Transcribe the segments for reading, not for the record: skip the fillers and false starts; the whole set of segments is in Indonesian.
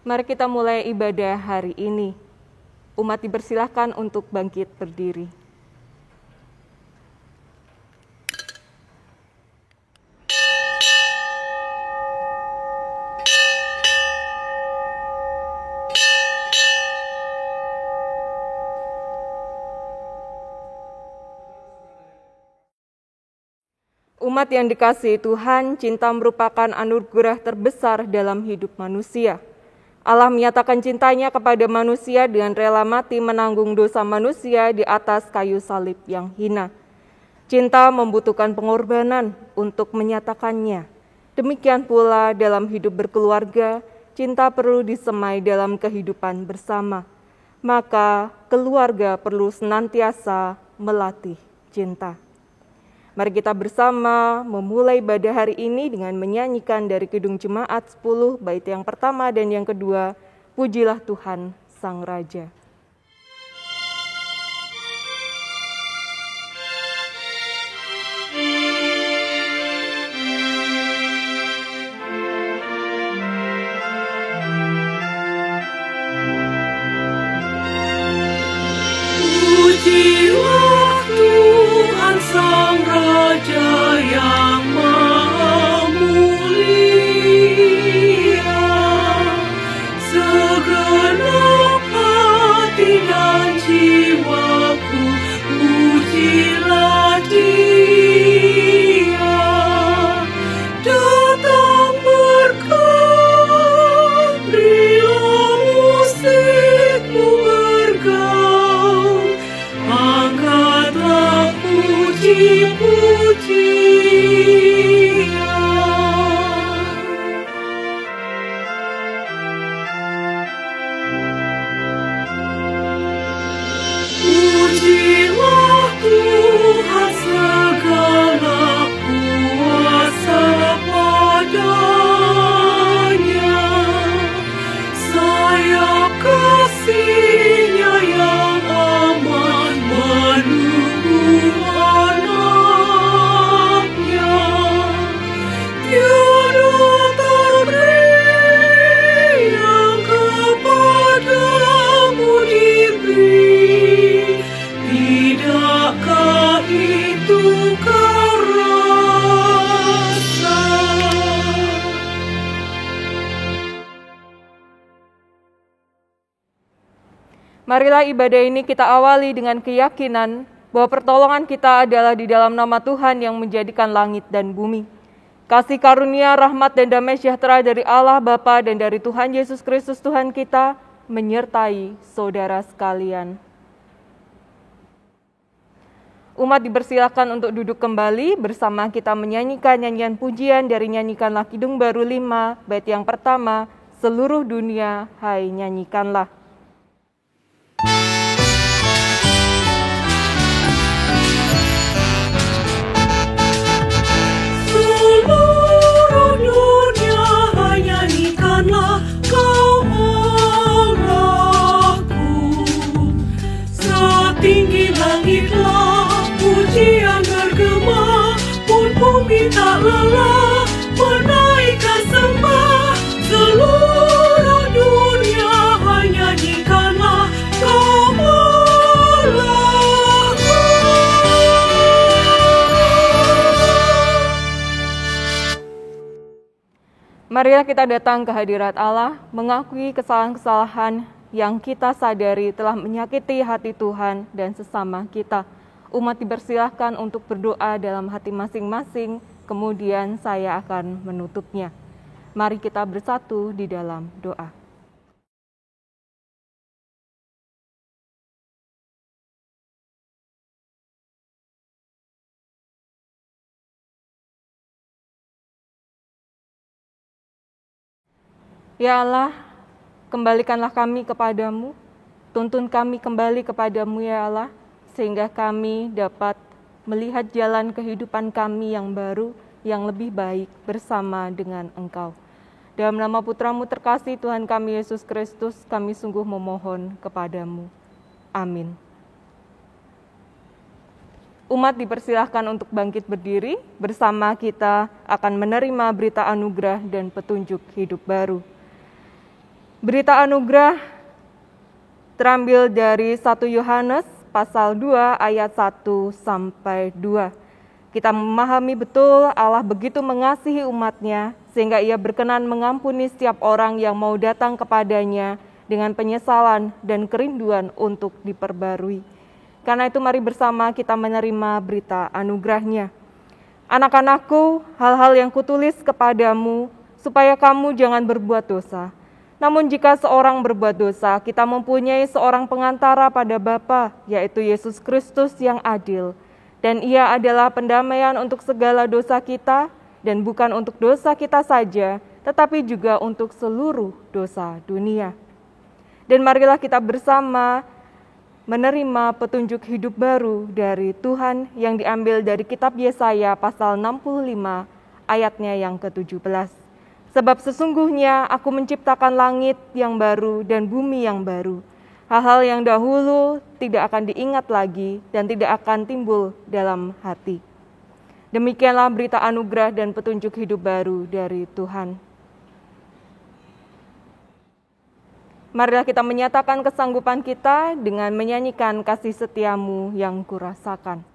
Mari kita mulai ibadah hari ini. Umat dipersilahkan untuk bangkit berdiri. Umat yang dikasihi Tuhan, cinta merupakan anugerah terbesar dalam hidup manusia. Allah menyatakan cintanya kepada manusia dengan rela mati menanggung dosa manusia di atas kayu salib yang hina. Cinta membutuhkan pengorbanan untuk menyatakannya. Demikian pula dalam hidup berkeluarga, cinta perlu disemai dalam kehidupan bersama. Maka keluarga perlu senantiasa melatih cinta. Mari kita bersama memulai ibadah hari ini dengan menyanyikan dari Kidung Jemaat 10, bait yang pertama dan yang kedua, Pujilah Tuhan Sang Raja. Pujilah Tuhan Sang Raja yang Maha Mulia, segenap hati dan jiwaku, pujilah Dia. Datang berkat, berilah musikmu bergaung, angkatlah puji-pujian. Pujilah Tuhan segala kuasa padanya, sayap kasih-Nya yang aman menunggu anaknya. Tiada tanding yang kepadamu diberi, tidakkah itu karasa? Marilah ibadah ini kita awali dengan keyakinan bahwa pertolongan kita adalah di dalam nama Tuhan yang menjadikan langit dan bumi. Kasih karunia, rahmat, dan damai sejahtera dari Allah Bapa dan dari Tuhan Yesus Kristus Tuhan kita menyertai saudara sekalian. Umat dipersilakan untuk duduk kembali bersama kita menyanyikan nyanyian pujian dari Nyanyikanlah Kidung Baru 5, bait yang pertama, Seluruh Dunia, Hai Nyanyikanlah. Seluruh dunia, hai nyanyikanlah Kau Allahku. Setinggi langitlah pujian bergema, pun bumi tak lelah menaikkan sembah. Seluruh dunia, hai nyanyikanlah Kau Allahku. Marilah kita datang ke hadirat Allah, mengakui kesalahan-kesalahan yang kita sadari telah menyakiti hati Tuhan dan sesama kita. Umat dipersilahkan untuk berdoa dalam hati masing-masing, kemudian saya akan menutupnya. Mari kita bersatu di dalam doa. Ya Allah, kembalikanlah kami kepadamu, tuntun kami kembali kepadamu ya Allah, sehingga kami dapat melihat jalan kehidupan kami yang baru, yang lebih baik bersama dengan Engkau. Dalam nama Putra-Mu terkasih Tuhan kami Yesus Kristus, kami sungguh memohon kepadamu. Amin. Umat dipersilahkan untuk bangkit berdiri, bersama kita akan menerima berita anugerah dan petunjuk hidup baru. Berita anugerah terambil dari 1 Yohanes pasal 2 ayat 1 sampai 2. Kita memahami betul Allah begitu mengasihi umatnya sehingga ia berkenan mengampuni setiap orang yang mau datang kepadanya dengan penyesalan dan kerinduan untuk diperbarui. Karena itu mari bersama kita menerima berita anugerahnya. Anak-anakku, hal-hal yang kutulis kepadamu, supaya kamu jangan berbuat dosa. Namun jika seorang berbuat dosa, kita mempunyai seorang pengantara pada Bapa, yaitu Yesus Kristus yang adil. Dan ia adalah pendamaian untuk segala dosa kita, dan bukan untuk dosa kita saja, tetapi juga untuk seluruh dosa dunia. Dan marilah kita bersama menerima petunjuk hidup baru dari Tuhan yang diambil dari kitab Yesaya pasal 65 ayatnya yang ke-17. Sebab sesungguhnya aku menciptakan langit yang baru dan bumi yang baru. Hal-hal yang dahulu tidak akan diingat lagi dan tidak akan timbul dalam hati. Demikianlah berita anugerah dan petunjuk hidup baru dari Tuhan. Marilah kita menyatakan kesanggupan kita dengan menyanyikan kasih setiamu yang kurasakan.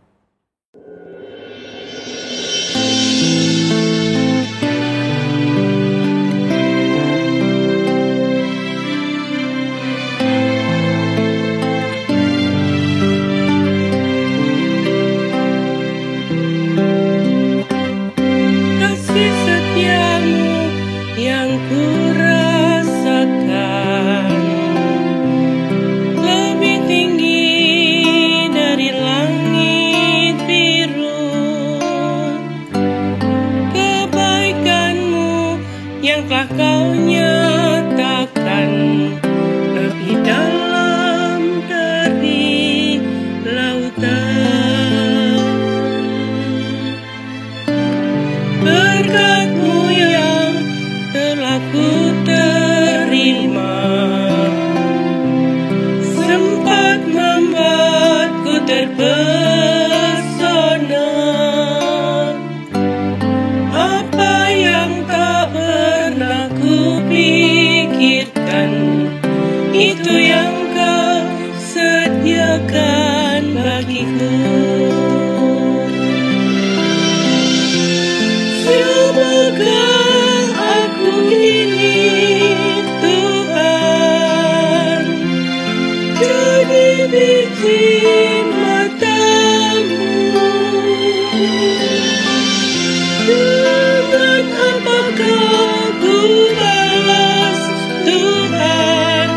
Kasih setiamu yang kurasakan lebih tinggi dari langit biru. Kebaikanmu yang telah kau nyatakan lebih dalam dari lautan. Berkat-Mu yang telah ku terima sempat membuatku terpesona. Apa yang tak pernah ku pikirkan, itu yang Kau sediakan bagiku. Semoga aku ini Tuhan jadi biji mata-Mu. Dengan apakah ku balas Tuhan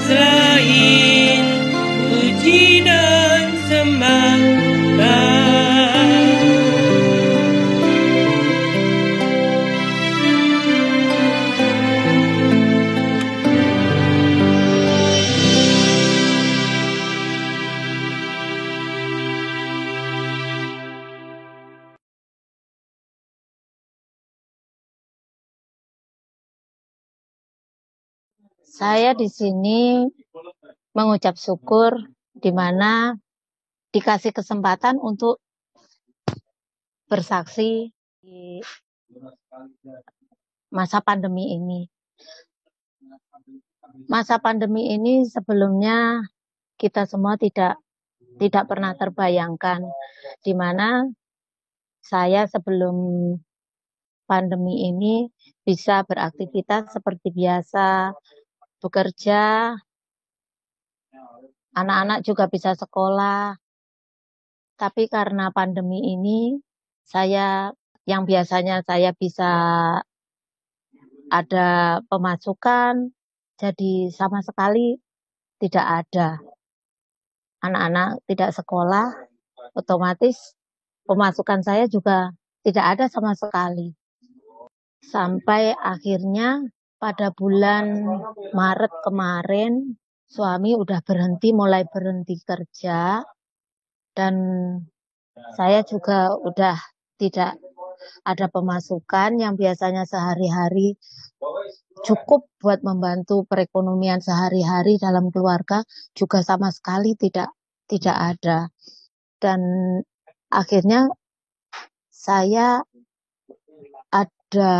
selain puji dan sembah. Saya di sini mengucap syukur di mana dikasih kesempatan untuk bersaksi di masa pandemi ini. Masa pandemi ini sebelumnya kita semua tidak pernah terbayangkan, di mana saya sebelum pandemi ini bisa beraktivitas seperti biasa, bekerja, anak-anak juga bisa sekolah. Tapi karena pandemi ini, saya yang biasanya saya bisa ada pemasukan, jadi sama sekali tidak ada. Anak-anak tidak sekolah, otomatis pemasukan saya juga tidak ada sama sekali. Sampai akhirnya pada bulan Maret kemarin, suami mulai berhenti kerja, dan saya juga udah tidak ada pemasukan yang biasanya sehari-hari cukup buat membantu perekonomian sehari-hari dalam keluarga, juga sama sekali tidak ada. Dan akhirnya saya ada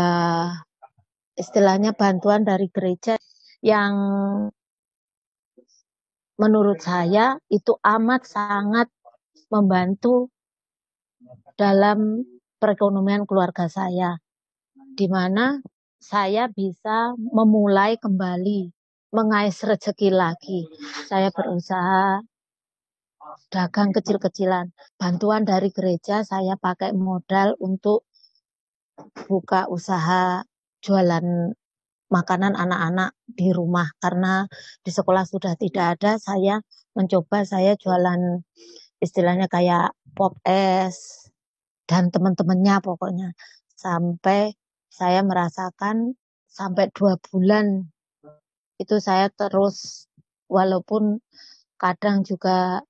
istilahnya bantuan dari gereja yang menurut saya itu amat sangat membantu dalam perekonomian keluarga saya, di mana saya bisa memulai kembali mengais rezeki lagi. Saya berusaha dagang kecil-kecilan. Bantuan dari gereja saya pakai modal untuk buka usaha jualan makanan anak-anak di rumah. Karena di sekolah sudah tidak ada, saya mencoba saya jualan istilahnya kayak pop es dan teman-temannya pokoknya. Sampai saya merasakan sampai 2 bulan itu saya terus, walaupun kadang juga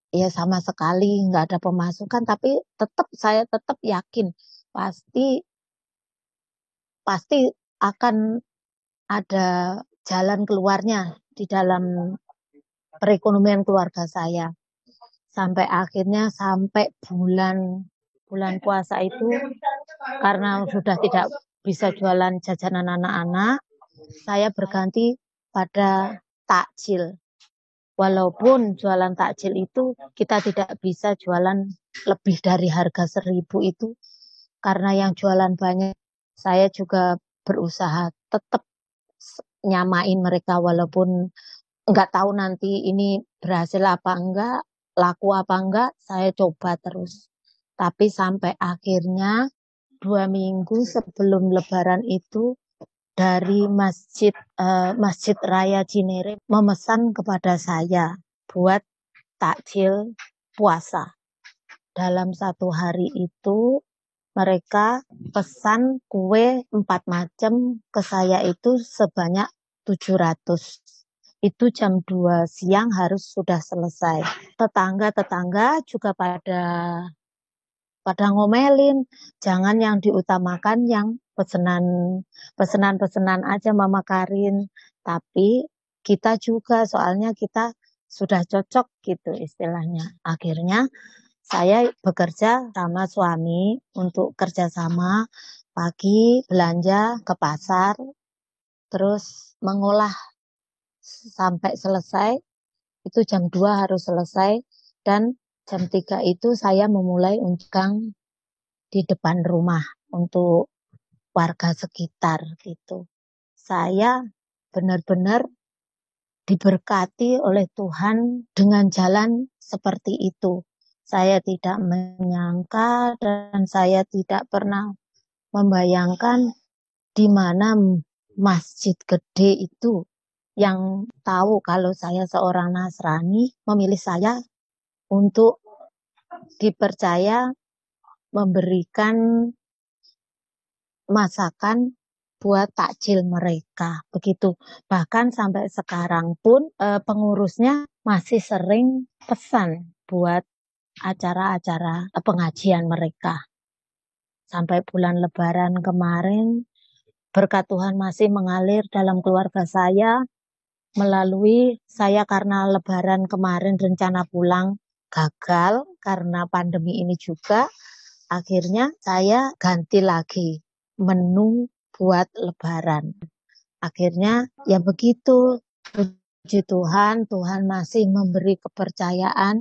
ya sama sekali nggak ada pemasukan, tapi saya tetap yakin pasti akan ada jalan keluarnya di dalam perekonomian keluarga saya. Sampai akhirnya sampai bulan puasa itu, karena sudah tidak bisa jualan jajanan anak-anak, saya berganti pada takjil. Walaupun jualan takjil itu kita tidak bisa jualan lebih dari harga 1.000 itu, karena yang jualan banyak. Saya juga berusaha tetap nyamain mereka, walaupun nggak tahu nanti ini berhasil apa enggak, laku apa enggak, saya coba terus. Tapi sampai akhirnya 2 minggu sebelum Lebaran itu, dari Masjid Raya Cinere memesan kepada saya buat takjil puasa. Dalam 1 hari itu mereka pesan kue 4 macam ke saya itu sebanyak 700. Itu jam 2 siang harus sudah selesai. Tetangga-tetangga juga pada ngomelin, jangan yang diutamakan yang pesenan aja Mama Karin. Tapi kita juga, soalnya kita sudah cocok gitu istilahnya. Akhirnya saya bekerja sama suami untuk kerjasama, pagi belanja ke pasar, terus mengolah sampai selesai, itu jam 2 harus selesai, dan jam 3 itu saya memulai unjang di depan rumah untuk warga sekitar gitu. Saya benar-benar diberkati oleh Tuhan dengan jalan seperti itu. Saya tidak menyangka dan saya tidak pernah membayangkan di mana masjid gede itu yang tahu kalau saya seorang Nasrani memilih saya untuk dipercaya memberikan masakan buat takjil mereka. Begitu. Bahkan sampai sekarang pun pengurusnya masih sering pesan buat acara-acara pengajian mereka. Sampai bulan Lebaran kemarin, berkat Tuhan masih mengalir dalam keluarga saya, melalui saya karena Lebaran kemarin rencana pulang gagal karena pandemi ini juga. Akhirnya saya ganti lagi menu buat Lebaran. Akhirnya ya begitu, puji Tuhan, Tuhan masih memberi kepercayaan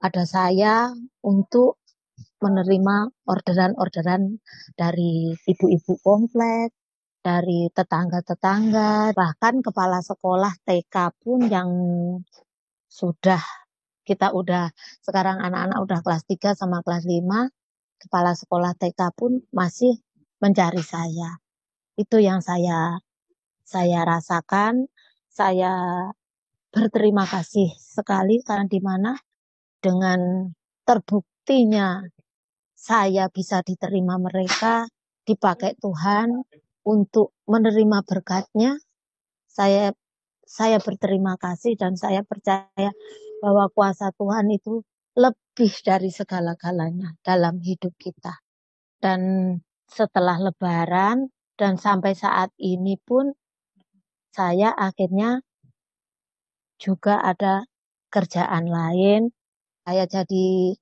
pada saya untuk menerima orderan-orderan dari ibu-ibu komplek, dari tetangga-tetangga, bahkan kepala sekolah TK pun yang sekarang anak-anak udah kelas 3 sama kelas 5, kepala sekolah TK pun masih mencari saya. Itu yang saya rasakan. Saya berterima kasih sekali karena di mana dengan terbuktinya saya bisa diterima mereka, dipakai Tuhan untuk menerima berkatnya. Saya berterima kasih dan saya percaya bahwa kuasa Tuhan itu lebih dari segala-galanya dalam hidup kita. Dan setelah Lebaran dan sampai saat ini pun saya akhirnya juga ada kerjaan lain. Saya jadi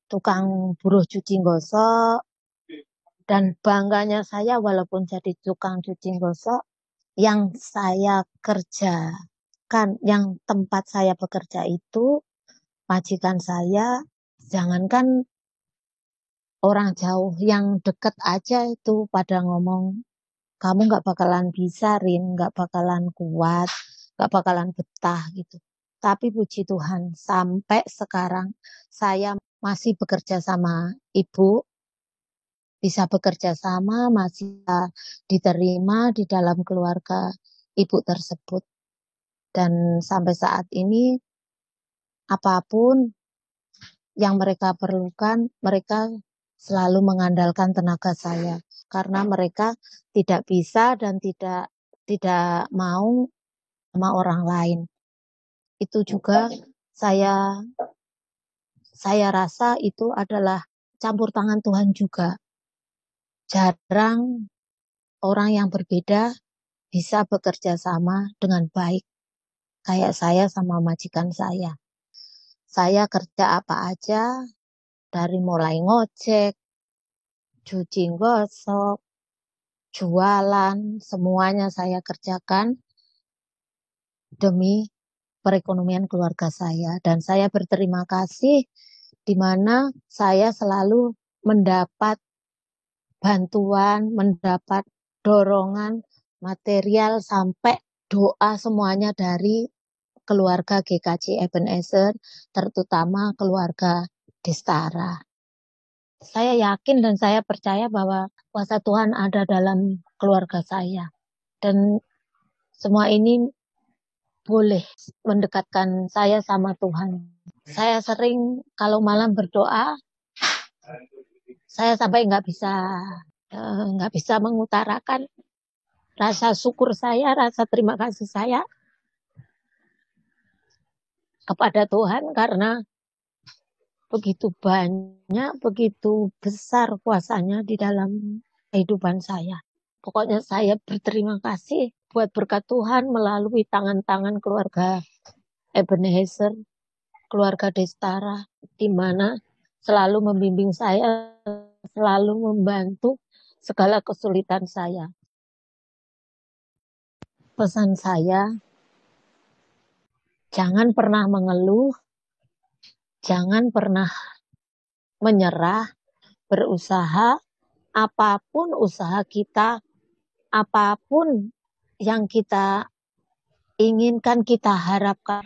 tukang buruh cuci gosok, dan bangganya saya walaupun jadi tukang cuci gosok, yang saya kerjakan, yang tempat saya bekerja itu, majikan saya, jangankan orang jauh, yang deket aja itu pada ngomong, kamu nggak bakalan bisa, Rin, nggak bakalan kuat, nggak bakalan betah gitu. Tapi puji Tuhan, sampai sekarang saya masih bekerja sama ibu, bisa bekerja sama, masih diterima di dalam keluarga ibu tersebut. Dan sampai saat ini, apapun yang mereka perlukan, mereka selalu mengandalkan tenaga saya. Karena mereka tidak bisa dan tidak mau sama orang lain. Itu juga saya rasa itu adalah campur tangan Tuhan juga. Jarang orang yang berbeda bisa bekerja sama dengan baik. Kayak saya sama majikan saya. Saya kerja apa aja, dari mulai ngojek, cuci gosok, jualan, semuanya saya kerjakan demi perekonomian keluarga saya. Dan saya berterima kasih di mana saya selalu mendapat bantuan, mendapat dorongan material sampai doa semuanya dari keluarga GKJ Ebenezer, terutama keluarga Destara. Saya yakin dan saya percaya bahwa kuasa Tuhan ada dalam keluarga saya. Dan semua ini boleh mendekatkan saya sama Tuhan. Saya sering kalau malam berdoa, saya sampai nggak bisa mengutarakan rasa syukur saya, rasa terima kasih saya kepada Tuhan karena begitu banyak, begitu besar kuasanya di dalam kehidupan saya. Pokoknya saya berterima kasih buat berkat Tuhan melalui tangan-tangan keluarga Ebenezer, keluarga Destara, di mana selalu membimbing saya, selalu membantu segala kesulitan saya. Pesan saya, jangan pernah mengeluh, jangan pernah menyerah, berusaha, apapun usaha kita, apapun yang kita inginkan, kita harapkan,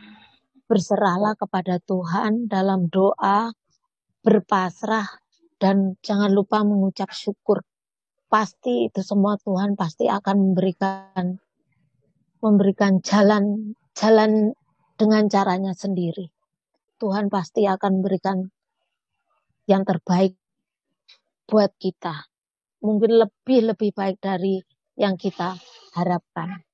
berserahlah kepada Tuhan dalam doa, berpasrah, dan jangan lupa mengucap syukur. Pasti itu semua Tuhan pasti akan memberikan jalan dengan caranya sendiri. Tuhan pasti akan memberikan yang terbaik buat kita. Mungkin lebih baik dari yang kita harapkan.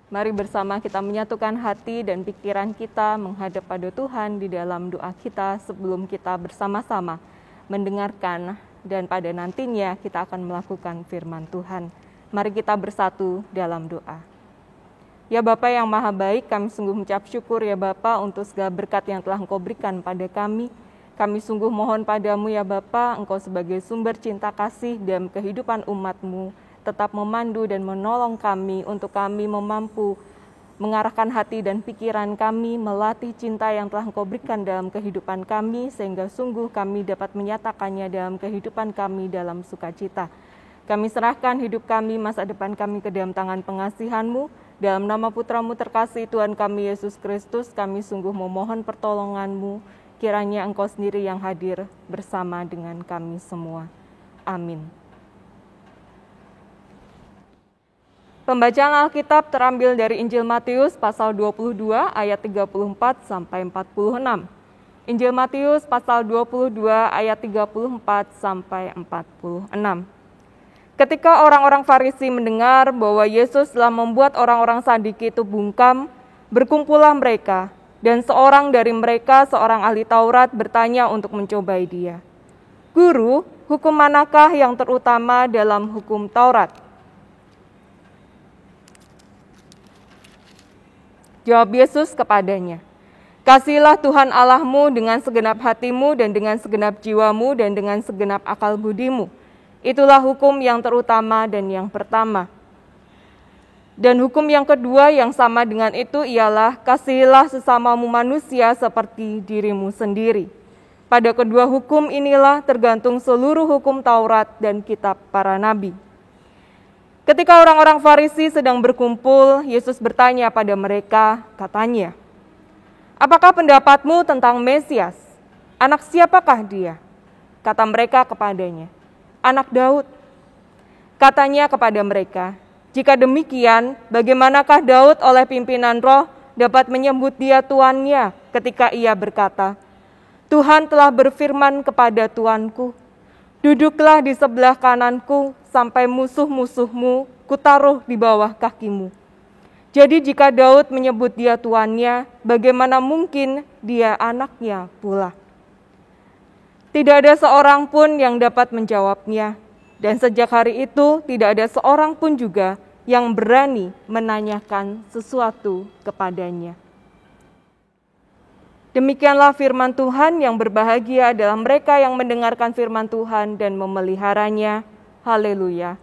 Mari bersama kita menyatukan hati dan pikiran kita menghadap pada Tuhan di dalam doa kita sebelum kita bersama-sama mendengarkan dan pada nantinya kita akan melakukan firman Tuhan. Mari kita bersatu dalam doa. Ya Bapa yang Maha Baik, kami sungguh mengucap syukur ya Bapa untuk segala berkat yang telah Engkau berikan pada kami. Kami sungguh mohon padamu ya Bapa, Engkau sebagai sumber cinta kasih dalam kehidupan umat-Mu, tetap memandu dan menolong kami untuk kami mampu mengarahkan hati dan pikiran kami, melatih cinta yang telah Engkau berikan dalam kehidupan kami, sehingga sungguh kami dapat menyatakannya dalam kehidupan kami dalam sukacita. Kami serahkan hidup kami, masa depan kami ke dalam tangan pengasihan-Mu. Dalam nama Putra-Mu terkasih Tuhan kami Yesus Kristus, kami sungguh memohon pertolongan-Mu, kiranya Engkau sendiri yang hadir bersama dengan kami semua. Amin. Pembacaan Alkitab terambil dari Injil Matius pasal 22 ayat 34 sampai 46. Injil Matius pasal 22 ayat 34 sampai 46. Ketika orang-orang Farisi mendengar bahwa Yesus telah membuat orang-orang Saduki itu bungkam, berkumpullah mereka, dan seorang dari mereka, seorang ahli Taurat, bertanya untuk mencobai dia. Guru, hukum manakah yang terutama dalam hukum Taurat? Jawab Yesus kepadanya, Kasihilah Tuhan Allahmu dengan segenap hatimu dan dengan segenap jiwamu dan dengan segenap akal budimu. Itulah hukum yang terutama dan yang pertama. Dan hukum yang kedua yang sama dengan itu ialah kasihilah sesamamu manusia seperti dirimu sendiri. Pada kedua hukum inilah tergantung seluruh hukum Taurat dan kitab para nabi. Ketika orang-orang Farisi sedang berkumpul, Yesus bertanya pada mereka, katanya, "Apakah pendapatmu tentang Mesias? Anak siapakah dia?" Kata mereka kepadanya, "Anak Daud." Katanya kepada mereka, "Jika demikian, bagaimanakah Daud oleh pimpinan Roh dapat menyebut dia tuannya ketika ia berkata, 'Tuhan telah berfirman kepada Tuanku, duduklah di sebelah kananku sampai musuh-musuhmu kutaruh di bawah kakimu.' Jadi jika Daud menyebut dia tuannya, bagaimana mungkin dia anaknya pula?" Tidak ada seorang pun yang dapat menjawabnya, dan sejak hari itu tidak ada seorang pun juga yang berani menanyakan sesuatu kepadanya. Demikianlah firman Tuhan. Yang berbahagia adalah mereka yang mendengarkan firman Tuhan dan memeliharanya. Haleluya.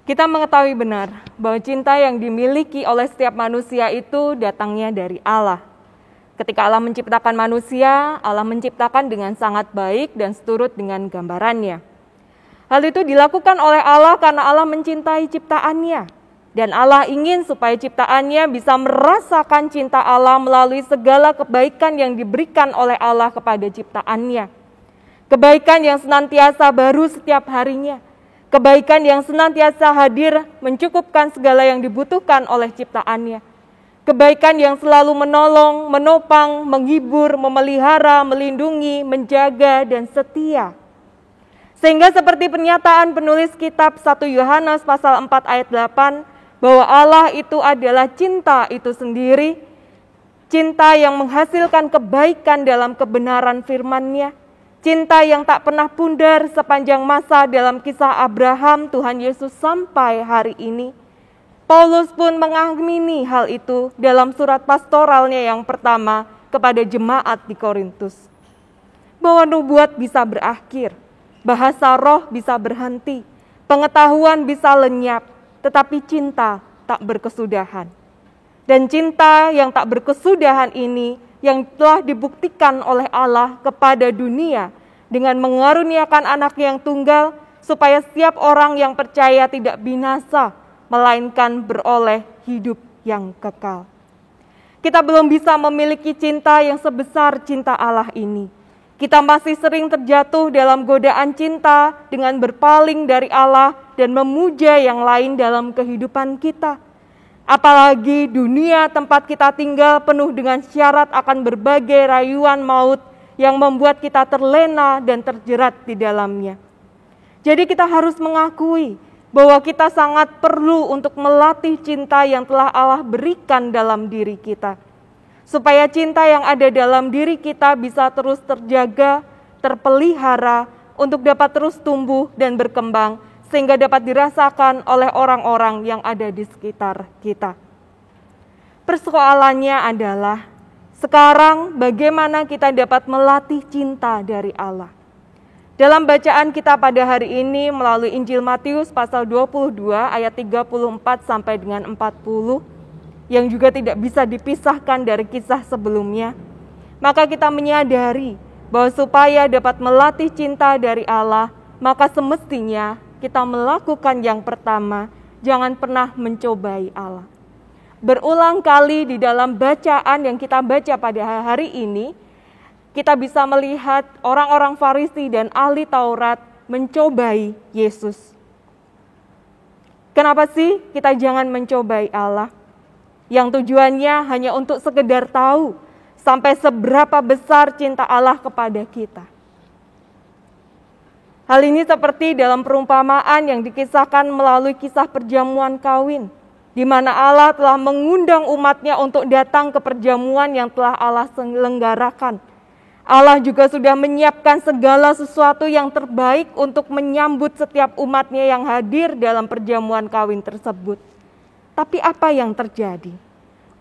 Kita mengetahui benar bahwa cinta yang dimiliki oleh setiap manusia itu datangnya dari Allah. Ketika Allah menciptakan manusia, Allah menciptakan dengan sangat baik dan seturut dengan gambarannya. Hal itu dilakukan oleh Allah karena Allah mencintai ciptaannya. Dan Allah ingin supaya ciptaannya bisa merasakan cinta Allah melalui segala kebaikan yang diberikan oleh Allah kepada ciptaannya. Kebaikan yang senantiasa baru setiap harinya. Kebaikan yang senantiasa hadir mencukupkan segala yang dibutuhkan oleh ciptaannya. Kebaikan yang selalu menolong, menopang, menghibur, memelihara, melindungi, menjaga, dan setia. Sehingga seperti pernyataan penulis kitab 1 Yohanes pasal 4 ayat 8, bahwa Allah itu adalah cinta itu sendiri, cinta yang menghasilkan kebaikan dalam kebenaran firman-Nya, cinta yang tak pernah pudar sepanjang masa dalam kisah Abraham, Tuhan Yesus sampai hari ini. Paulus pun mengamini hal itu dalam surat pastoralnya yang pertama kepada jemaat di Korintus. Bahwa nubuat bisa berakhir, bahasa roh bisa berhenti, pengetahuan bisa lenyap, tetapi cinta tak berkesudahan. Dan cinta yang tak berkesudahan ini yang telah dibuktikan oleh Allah kepada dunia dengan mengaruniakan anak yang tunggal supaya setiap orang yang percaya tidak binasa, melainkan beroleh hidup yang kekal. Kita belum bisa memiliki cinta yang sebesar cinta Allah ini. Kita masih sering terjatuh dalam godaan cinta dengan berpaling dari Allah dan memuja yang lain dalam kehidupan kita. Apalagi dunia tempat kita tinggal penuh dengan syarat akan berbagai rayuan maut yang membuat kita terlena dan terjerat di dalamnya. Jadi kita harus mengakui bahwa kita sangat perlu untuk melatih cinta yang telah Allah berikan dalam diri kita. Supaya cinta yang ada dalam diri kita bisa terus terjaga, terpelihara, untuk dapat terus tumbuh dan berkembang, sehingga dapat dirasakan oleh orang-orang yang ada di sekitar kita. Persoalannya adalah, sekarang bagaimana kita dapat melatih cinta dari Allah? Dalam bacaan kita pada hari ini melalui Injil Matius pasal 22 ayat 34 sampai dengan 40, yang juga tidak bisa dipisahkan dari kisah sebelumnya, maka kita menyadari bahwa supaya dapat melatih cinta dari Allah, maka semestinya kita melakukan yang pertama, jangan pernah mencobai Allah. Berulang kali di dalam bacaan yang kita baca pada hari ini, kita bisa melihat orang-orang Farisi dan ahli Taurat mencobai Yesus. Kenapa sih kita jangan mencobai Allah? Yang tujuannya hanya untuk sekedar tahu sampai seberapa besar cinta Allah kepada kita. Hal ini seperti dalam perumpamaan yang dikisahkan melalui kisah perjamuan kawin, di mana Allah telah mengundang umatnya untuk datang ke perjamuan yang telah Allah selenggarakan. Allah juga sudah menyiapkan segala sesuatu yang terbaik untuk menyambut setiap umatnya yang hadir dalam perjamuan kawin tersebut. Tapi apa yang terjadi?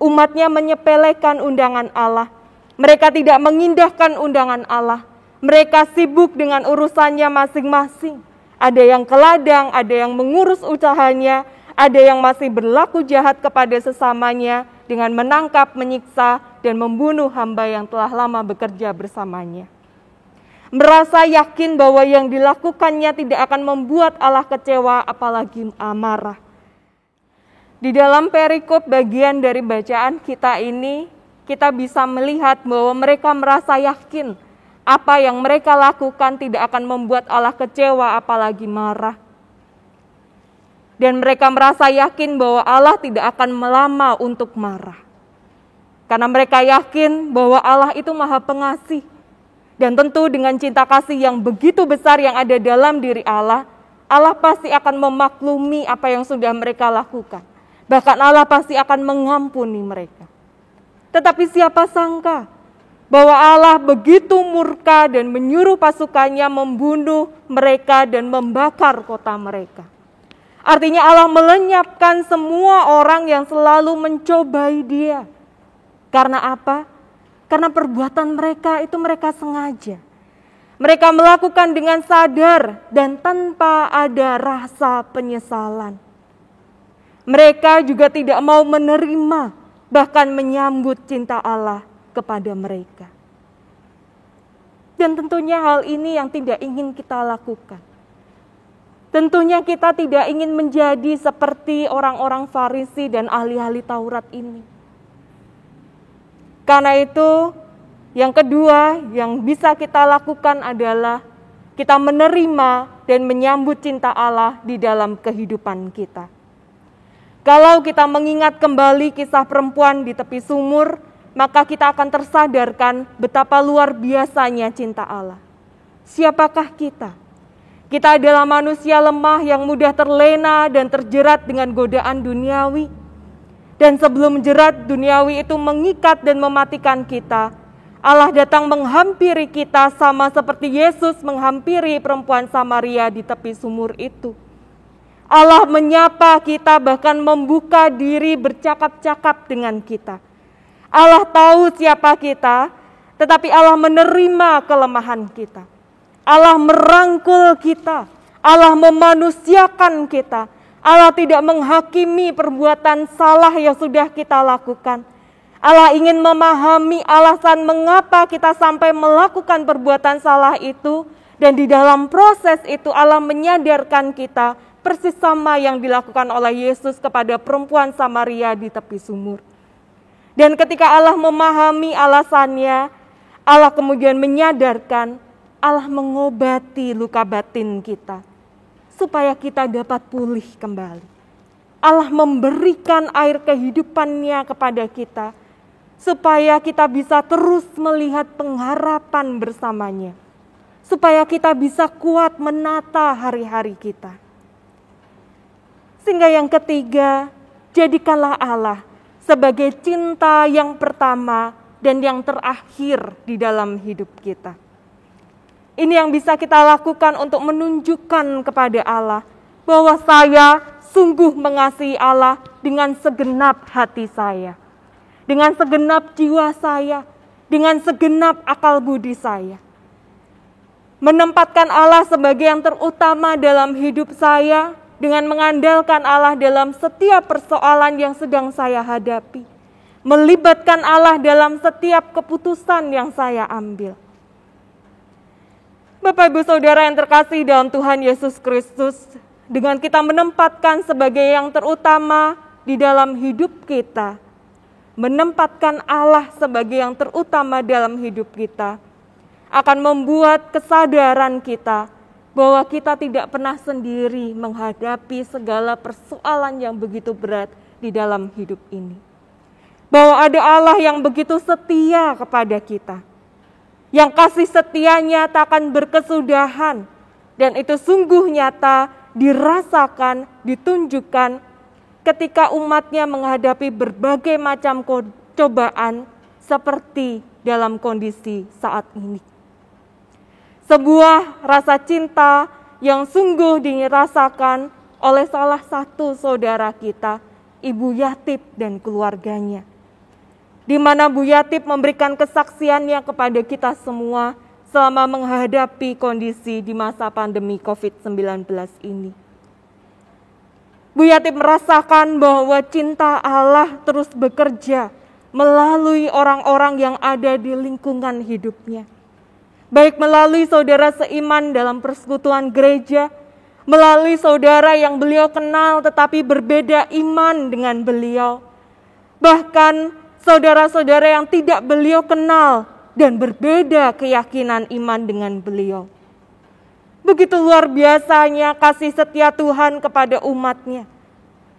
Umatnya menyepelekan undangan Allah. Mereka tidak mengindahkan undangan Allah. Mereka sibuk dengan urusannya masing-masing. Ada yang ke ladang, ada yang mengurus usahanya, ada yang masih berlaku jahat kepada sesamanya dengan menangkap, menyiksa, dan membunuh hamba yang telah lama bekerja bersamanya. Merasa yakin bahwa yang dilakukannya tidak akan membuat Allah kecewa, apalagi marah. Di dalam perikop bagian dari bacaan kita ini, kita bisa melihat bahwa mereka merasa yakin apa yang mereka lakukan tidak akan membuat Allah kecewa, apalagi marah. Dan mereka merasa yakin bahwa Allah tidak akan lama untuk marah. Karena mereka yakin bahwa Allah itu Maha Pengasih. Dan tentu dengan cinta kasih yang begitu besar yang ada dalam diri Allah, Allah pasti akan memaklumi apa yang sudah mereka lakukan. Bahkan Allah pasti akan mengampuni mereka. Tetapi siapa sangka bahwa Allah begitu murka dan menyuruh pasukannya membunuh mereka dan membakar kota mereka. Artinya Allah melenyapkan semua orang yang selalu mencobai Dia. Karena apa? Karena perbuatan mereka itu mereka sengaja. Mereka melakukan dengan sadar dan tanpa ada rasa penyesalan. Mereka juga tidak mau menerima, bahkan menyambut cinta Allah kepada mereka. Dan tentunya hal ini yang tidak ingin kita lakukan. Tentunya kita tidak ingin menjadi seperti orang-orang Farisi dan ahli-ahli Taurat ini. Karena itu, yang kedua yang bisa kita lakukan adalah kita menerima dan menyambut cinta Allah di dalam kehidupan kita. Kalau kita mengingat kembali kisah perempuan di tepi sumur, maka kita akan tersadarkan betapa luar biasanya cinta Allah. Siapakah kita? Kita adalah manusia lemah yang mudah terlena dan terjerat dengan godaan duniawi. Dan sebelum jerat duniawi itu mengikat dan mematikan kita, Allah datang menghampiri kita sama seperti Yesus menghampiri perempuan Samaria di tepi sumur itu. Allah menyapa kita, bahkan membuka diri bercakap-cakap dengan kita. Allah tahu siapa kita, tetapi Allah menerima kelemahan kita. Allah merangkul kita, Allah memanusiakan kita. Allah tidak menghakimi perbuatan salah yang sudah kita lakukan. Allah ingin memahami alasan mengapa kita sampai melakukan perbuatan salah itu. Dan di dalam proses itu Allah menyadarkan kita persis sama yang dilakukan oleh Yesus kepada perempuan Samaria di tepi sumur. Dan ketika Allah memahami alasannya, Allah kemudian menyadarkan, Allah mengobati luka batin kita, supaya kita dapat pulih kembali. Allah memberikan air kehidupannya kepada kita, supaya kita bisa terus melihat pengharapan bersamanya. Supaya kita bisa kuat menata hari-hari kita. Sehingga yang ketiga, jadikanlah Allah sebagai cinta yang pertama dan yang terakhir di dalam hidup kita. Ini yang bisa kita lakukan untuk menunjukkan kepada Allah bahwa saya sungguh mengasihi Allah dengan segenap hati saya, dengan segenap jiwa saya, dengan segenap akal budi saya. Menempatkan Allah sebagai yang terutama dalam hidup saya dengan mengandalkan Allah dalam setiap persoalan yang sedang saya hadapi. Melibatkan Allah dalam setiap keputusan yang saya ambil. Bapak Ibu Saudara yang terkasih dalam Tuhan Yesus Kristus, dengan kita menempatkan sebagai yang terutama di dalam hidup kita, menempatkan Allah sebagai yang terutama dalam hidup kita, akan membuat kesadaran kita bahwa kita tidak pernah sendiri menghadapi segala persoalan yang begitu berat di dalam hidup ini. Bahwa ada Allah yang begitu setia kepada kita, yang kasih setianya tak akan berkesudahan, dan itu sungguh nyata dirasakan, ditunjukkan ketika umatnya menghadapi berbagai macam cobaan seperti dalam kondisi saat ini. Sebuah rasa cinta yang sungguh dirasakan oleh salah satu saudara kita, Ibu Yatib dan keluarganya. di mana Bu Yatip memberikan kesaksiannya kepada kita semua selama menghadapi kondisi di masa pandemi COVID-19 ini. Bu Yatip merasakan bahwa cinta Allah terus bekerja melalui orang-orang yang ada di lingkungan hidupnya. Baik melalui saudara seiman dalam persekutuan gereja, melalui saudara yang beliau kenal tetapi berbeda iman dengan beliau. Bahkan saudara-saudara yang tidak beliau kenal dan berbeda keyakinan iman dengan beliau. Begitu luar biasanya kasih setia Tuhan kepada umatnya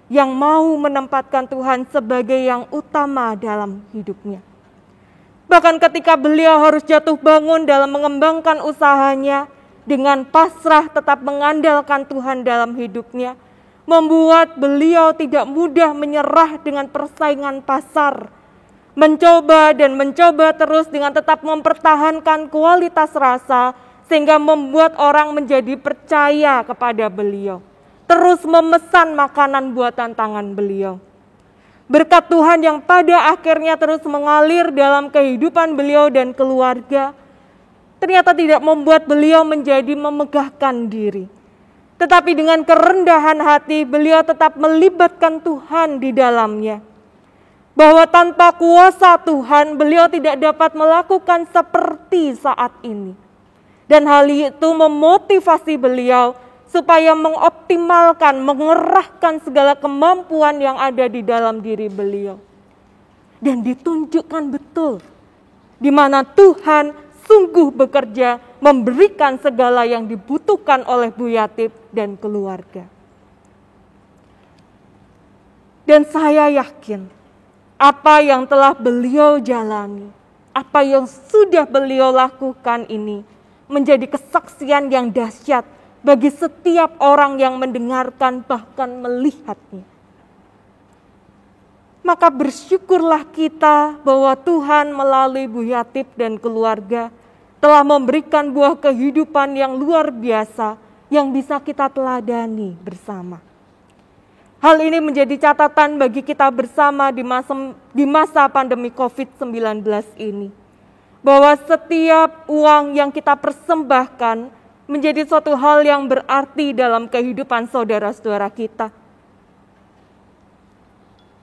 yang mau menempatkan Tuhan sebagai yang utama dalam hidupnya. Bahkan ketika beliau harus jatuh bangun dalam mengembangkan usahanya, dengan pasrah tetap mengandalkan Tuhan dalam hidupnya, membuat beliau tidak mudah menyerah dengan persaingan pasar, mencoba terus dengan tetap mempertahankan kualitas rasa, sehingga membuat orang menjadi percaya kepada beliau, terus memesan makanan buatan tangan beliau. Berkat Tuhan yang pada akhirnya terus mengalir dalam kehidupan beliau dan keluarga, ternyata tidak membuat beliau menjadi memegahkan diri. Tetapi dengan kerendahan hati beliau tetap melibatkan Tuhan di dalamnya. Bahwa tanpa kuasa Tuhan beliau tidak dapat melakukan seperti saat ini. Dan hal itu memotivasi beliau supaya mengoptimalkan, mengerahkan segala kemampuan yang ada di dalam diri beliau. Dan ditunjukkan betul di mana Tuhan sungguh bekerja memberikan segala yang dibutuhkan oleh Bu Yatip dan keluarga. Dan saya yakin apa yang telah beliau jalani, apa yang sudah beliau lakukan ini menjadi kesaksian yang dahsyat bagi setiap orang yang mendengarkan bahkan melihatnya. Maka bersyukurlah kita bahwa Tuhan melalui Bu Yatip dan keluarga telah memberikan buah kehidupan yang luar biasa yang bisa kita teladani bersama. Hal ini menjadi catatan bagi kita bersama di masa pandemi COVID-19 ini. Bahwa setiap uang yang kita persembahkan menjadi suatu hal yang berarti dalam kehidupan saudara-saudara kita.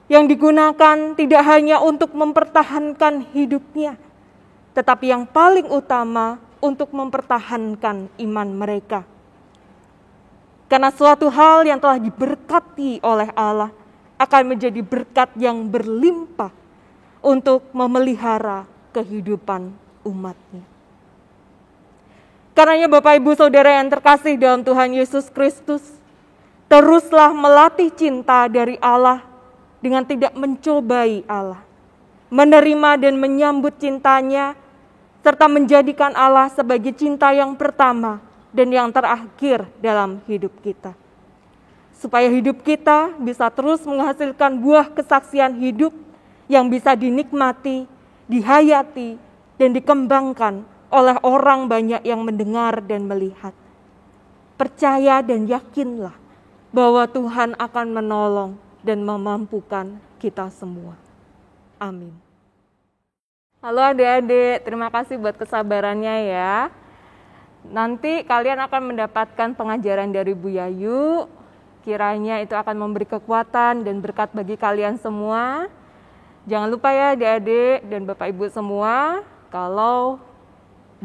Yang digunakan tidak hanya untuk mempertahankan hidupnya, tetapi yang paling utama untuk mempertahankan iman mereka. Karena suatu hal yang telah diberkati oleh Allah akan menjadi berkat yang berlimpah untuk memelihara kehidupan umatnya. Karenanya Bapak Ibu Saudara yang terkasih dalam Tuhan Yesus Kristus, teruslah melatih cinta dari Allah dengan tidak mencobai Allah, menerima dan menyambut cintanya, serta menjadikan Allah sebagai cinta yang pertama dan yang terakhir dalam hidup kita. Supaya hidup kita bisa terus menghasilkan buah kesaksian hidup yang bisa dinikmati, dihayati, dan dikembangkan oleh orang banyak yang mendengar dan melihat. Percaya dan yakinlah bahwa Tuhan akan menolong dan memampukan kita semua. Amin. Halo adik-adik, terima kasih buat kesabarannya ya. Nanti kalian akan mendapatkan pengajaran dari Bu Yayu. Kiranya itu akan memberi kekuatan dan berkat bagi kalian semua. Jangan lupa ya adik-adik dan Bapak Ibu semua, kalau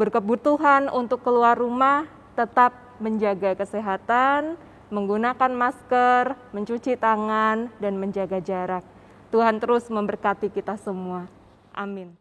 berkebutuhan untuk keluar rumah, tetap menjaga kesehatan, menggunakan masker, mencuci tangan, dan menjaga jarak. Tuhan terus memberkati kita semua. Amin.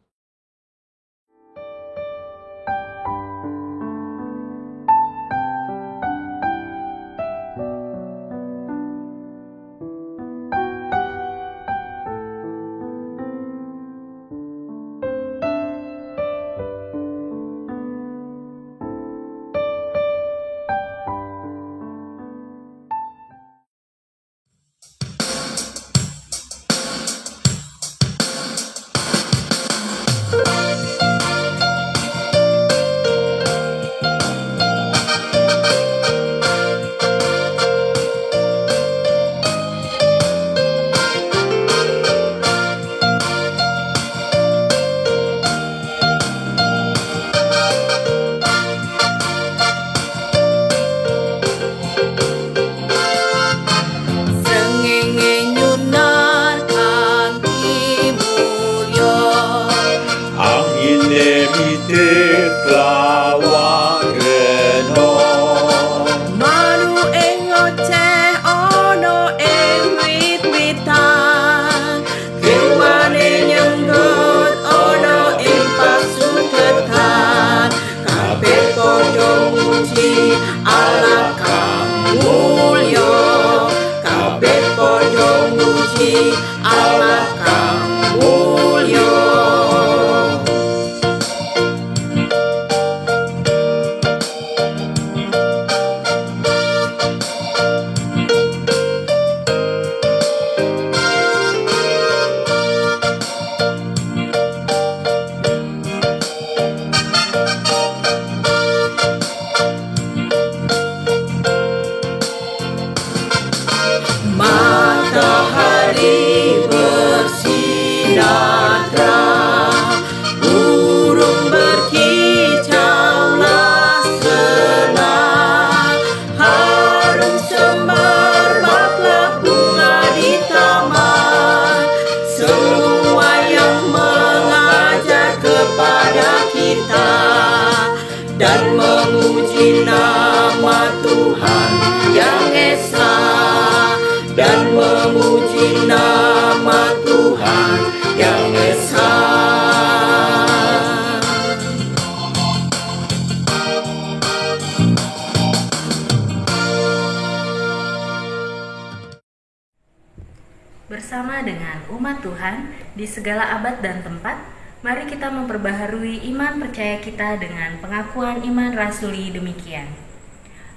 dengan umat Tuhan di segala abad dan tempat, mari kita memperbaharui iman percaya kita dengan pengakuan iman rasuli demikian.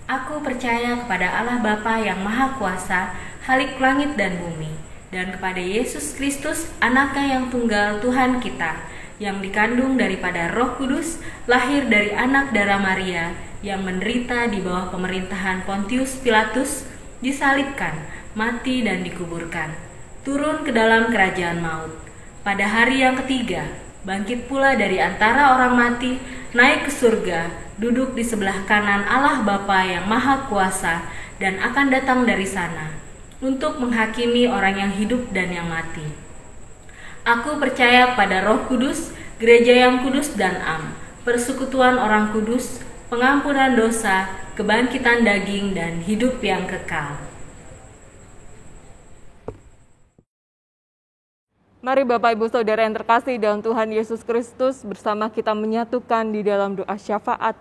Aku percaya kepada Allah Bapa yang Maha Kuasa, Khalik langit dan bumi, dan kepada Yesus Kristus, Anaknya yang tunggal Tuhan kita, yang dikandung daripada Roh Kudus, lahir dari anak darah Maria, yang menderita di bawah pemerintahan Pontius Pilatus, disalibkan, mati dan dikuburkan, turun ke dalam kerajaan maut. Pada hari yang ketiga, bangkit pula dari antara orang mati, naik ke surga, duduk di sebelah kanan Allah Bapa yang Maha Kuasa, dan akan datang dari sana untuk menghakimi orang yang hidup dan yang mati. Aku percaya pada Roh Kudus, gereja yang kudus dan am, persekutuan orang kudus, pengampunan dosa, kebangkitan daging, dan hidup yang kekal. Mari Bapak Ibu Saudara yang terkasih dalam Tuhan Yesus Kristus, bersama kita menyatukan di dalam doa syafaat.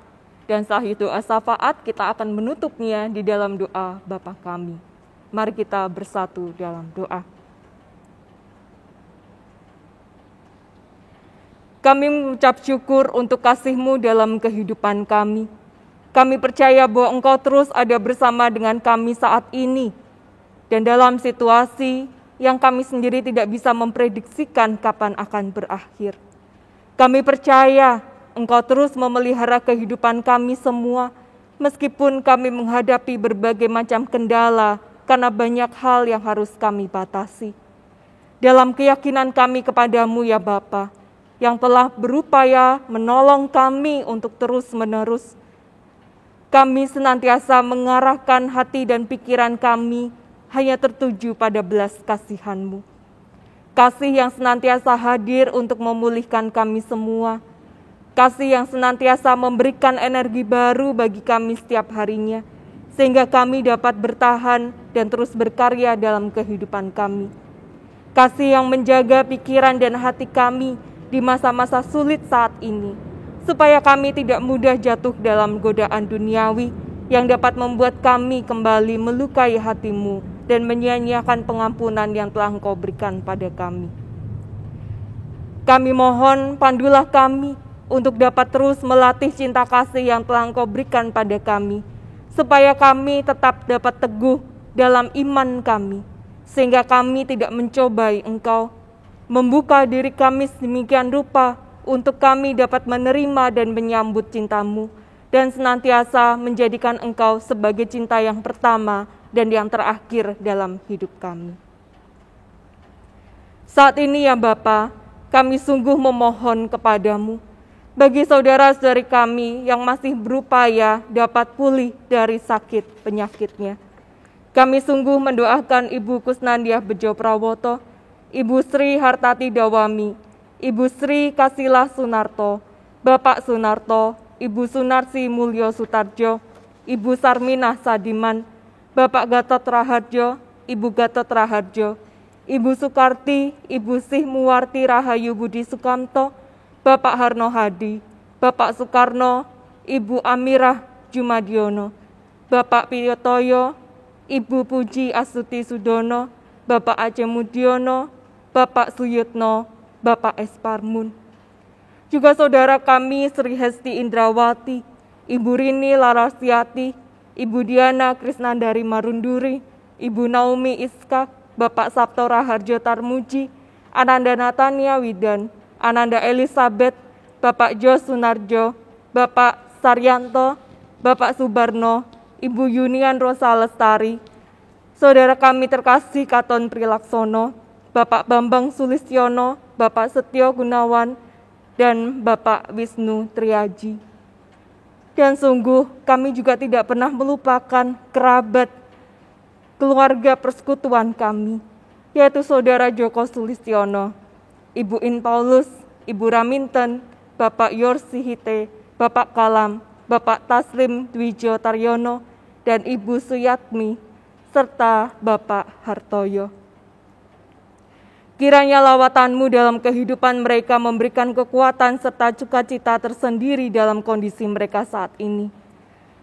Dan setelah doa syafaat, kita akan menutupnya di dalam doa Bapa kami. Mari kita bersatu dalam doa. Kami mengucap syukur untuk kasih-Mu dalam kehidupan kami. Kami percaya bahwa Engkau terus ada bersama dengan kami saat ini. Dan dalam situasi yang kami sendiri tidak bisa memprediksikan kapan akan berakhir. Kami percaya Engkau terus memelihara kehidupan kami semua, meskipun kami menghadapi berbagai macam kendala karena banyak hal yang harus kami batasi. Dalam keyakinan kami kepadamu ya Bapa, yang telah berupaya menolong kami untuk terus-menerus, kami senantiasa mengarahkan hati dan pikiran kami hanya tertuju pada belas kasihan-Mu. Kasih yang senantiasa hadir untuk memulihkan kami semua. Kasih yang senantiasa memberikan energi baru bagi kami setiap harinya, sehingga kami dapat bertahan dan terus berkarya dalam kehidupan kami. Kasih yang menjaga pikiran dan hati kami di masa-masa sulit saat ini, supaya kami tidak mudah jatuh dalam godaan duniawi yang dapat membuat kami kembali melukai hati-Mu dan menyia-nyiakan pengampunan yang telah Engkau berikan pada kami. Kami mohon pandulah kami untuk dapat terus melatih cinta kasih yang telah Engkau berikan pada kami, supaya kami tetap dapat teguh dalam iman kami, sehingga kami tidak mencobai Engkau, membuka diri kami sedemikian rupa untuk kami dapat menerima dan menyambut cinta-Mu, dan senantiasa menjadikan Engkau sebagai cinta yang pertama dan yang terakhir dalam hidup kami. Saat ini ya Bapa, kami sungguh memohon kepadamu, bagi saudara-saudari kami yang masih berupaya dapat pulih dari sakit penyakitnya. Kami sungguh mendoakan Ibu Kusnandiah Bejo Prawoto, Ibu Sri Hartati Dawami, Ibu Sri Kasilah Sunarto, Bapak Sunarto, Ibu Sunarsi Mulyo Sutarjo, Ibu Sarminah Sadiman, Bapak Gatot Raharjo, Ibu Gatot Raharjo, Ibu Sukarti, Ibu Sih Muwarti Rahayu Budi Sukamto, Bapak Harno Hadi, Bapak Soekarno, Ibu Amirah Jumadiono, Bapak Piyotoyo, Ibu Puji Astuti Sudono, Bapak Aceh Mudiono, Bapak Suyutno, Bapak Esparmun. Juga saudara kami Sri Hesti Indrawati, Ibu Rini Larasiati, Ibu Diana Krisnandari Marunduri, Ibu Naomi Iskak, Bapak Sabto Raharjo Tarmuji, Ananda Natania Widan, Ananda Elizabeth, Bapak Jos Sunarjo, Bapak Saryanto, Bapak Subarno, Ibu Yunian Rosa Lestari, saudara kami terkasih Katon Prilaksono, Bapak Bambang Sulistiono, Bapak Setio Gunawan, dan Bapak Wisnu Triaji. Dan sungguh kami juga tidak pernah melupakan kerabat keluarga persekutuan kami, yaitu saudara Joko Sulistiono, Ibu In Paulus, Ibu Raminten, Bapak Yorsi Hite, Bapak Kalam, Bapak Taslim Dwijo Taryono, dan Ibu Suyatmi, serta Bapak Hartoyo. Kiranya lawatan-Mu dalam kehidupan mereka memberikan kekuatan serta sukacita tersendiri dalam kondisi mereka saat ini.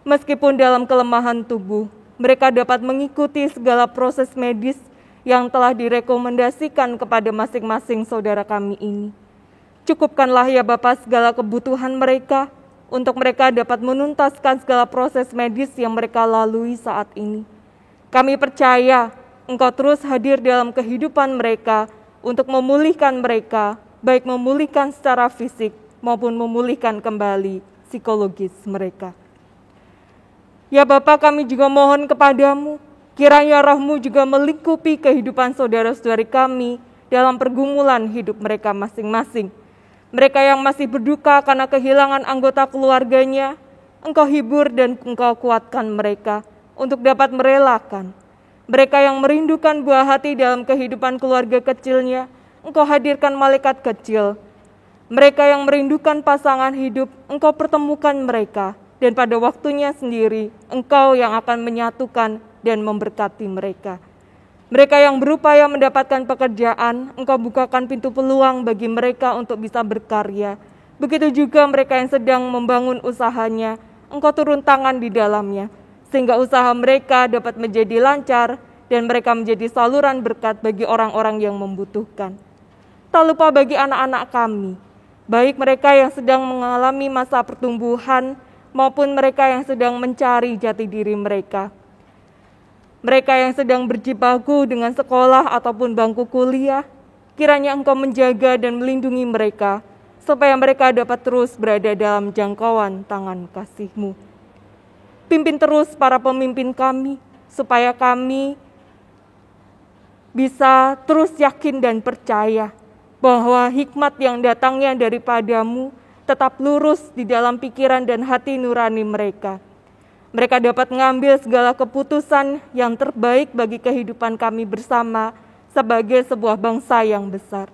Meskipun dalam kelemahan tubuh, mereka dapat mengikuti segala proses medis yang telah direkomendasikan kepada masing-masing saudara kami ini. Cukupkanlah ya Bapa segala kebutuhan mereka, untuk mereka dapat menuntaskan segala proses medis yang mereka lalui saat ini. Kami percaya Engkau terus hadir dalam kehidupan mereka untuk memulihkan mereka, baik memulihkan secara fisik maupun memulihkan kembali psikologis mereka. Ya Bapa, kami juga mohon kepadamu, kiranya Roh-Mu juga melingkupi kehidupan saudara-saudari kami dalam pergumulan hidup mereka masing-masing. Mereka yang masih berduka karena kehilangan anggota keluarganya, Engkau hibur dan Engkau kuatkan mereka untuk dapat merelakan. Mereka yang merindukan buah hati dalam kehidupan keluarga kecilnya, Engkau hadirkan malaikat kecil. Mereka yang merindukan pasangan hidup, Engkau pertemukan mereka. Dan pada waktunya sendiri, Engkau yang akan menyatukan dan memberkati mereka. Mereka yang berupaya mendapatkan pekerjaan, Engkau bukakan pintu peluang bagi mereka untuk bisa berkarya. Begitu juga mereka yang sedang membangun usahanya, Engkau turun tangan di dalamnya, sehingga usaha mereka dapat menjadi lancar dan mereka menjadi saluran berkat bagi orang-orang yang membutuhkan. Tak lupa bagi anak-anak kami, baik mereka yang sedang mengalami masa pertumbuhan maupun mereka yang sedang mencari jati diri mereka. Mereka yang sedang berjibaku dengan sekolah ataupun bangku kuliah, kiranya Engkau menjaga dan melindungi mereka, supaya mereka dapat terus berada dalam jangkauan tangan kasih-Mu. Pimpin terus para pemimpin kami, supaya kami bisa terus yakin dan percaya bahwa hikmat yang datangnya daripada-Mu tetap lurus di dalam pikiran dan hati nurani mereka. Mereka dapat mengambil segala keputusan yang terbaik bagi kehidupan kami bersama sebagai sebuah bangsa yang besar.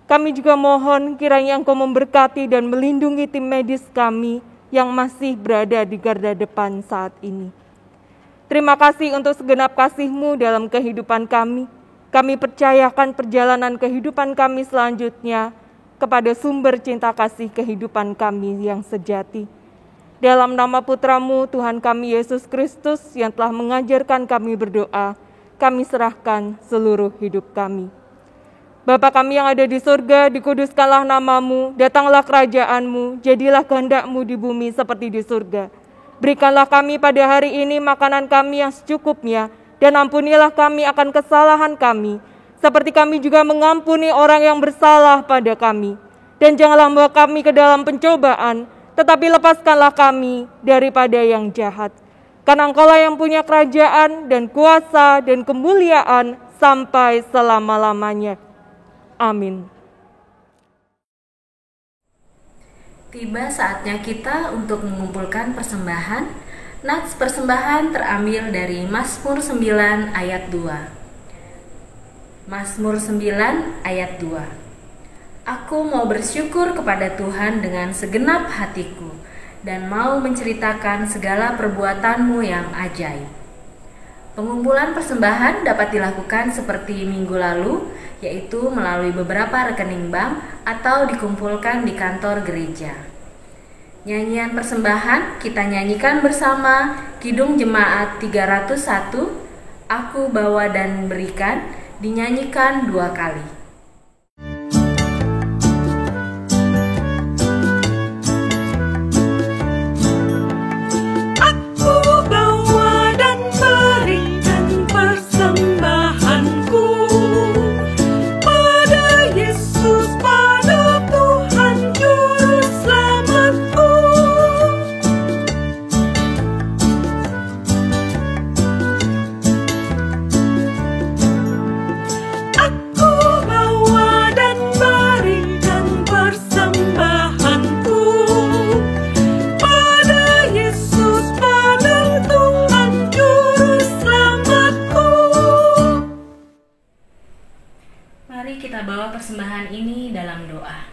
Kami juga mohon kiranya Engkau memberkati dan melindungi tim medis kami yang masih berada di garda depan saat ini. Terima kasih untuk segenap kasih-Mu dalam kehidupan kami. Kami percayakan perjalanan kehidupan kami selanjutnya kepada sumber cinta kasih kehidupan kami yang sejati. Dalam nama Putra-Mu, Tuhan kami Yesus Kristus yang telah mengajarkan kami berdoa, kami serahkan seluruh hidup kami. Bapa kami yang ada di surga, dikuduskanlah nama-Mu, datanglah kerajaan-Mu, jadilah kehendak-Mu di bumi seperti di surga. Berikanlah kami pada hari ini makanan kami yang secukupnya, dan ampunilah kami akan kesalahan kami, seperti kami juga mengampuni orang yang bersalah pada kami. Dan janganlah membawa kami ke dalam pencobaan, tetapi lepaskanlah kami daripada yang jahat. Karena Engkau-lah yang punya kerajaan dan kuasa dan kemuliaan sampai selama-lamanya. Amin. Tiba saatnya kita untuk mengumpulkan persembahan. Nats persembahan terambil dari Mazmur 9 ayat 2. Mazmur 9 ayat 2. Aku mau bersyukur kepada Tuhan dengan segenap hatiku dan mau menceritakan segala perbuatan-Mu yang ajaib. Pengumpulan persembahan dapat dilakukan seperti minggu lalu, yaitu melalui beberapa rekening bank atau dikumpulkan di kantor gereja. Nyanyian persembahan kita nyanyikan bersama Kidung Jemaat 301, Aku Bawa dan Berikan, dinyanyikan 2 kali. Aku bawa dan berikan persembahanku pada Yesus, pada Tuhan Juru Selamatku. Aku bawa dan berikan persembahanku pada Yesus, pada Tuhan Juru Selamatku. Mari kita bawa persembahan ini dalam doa.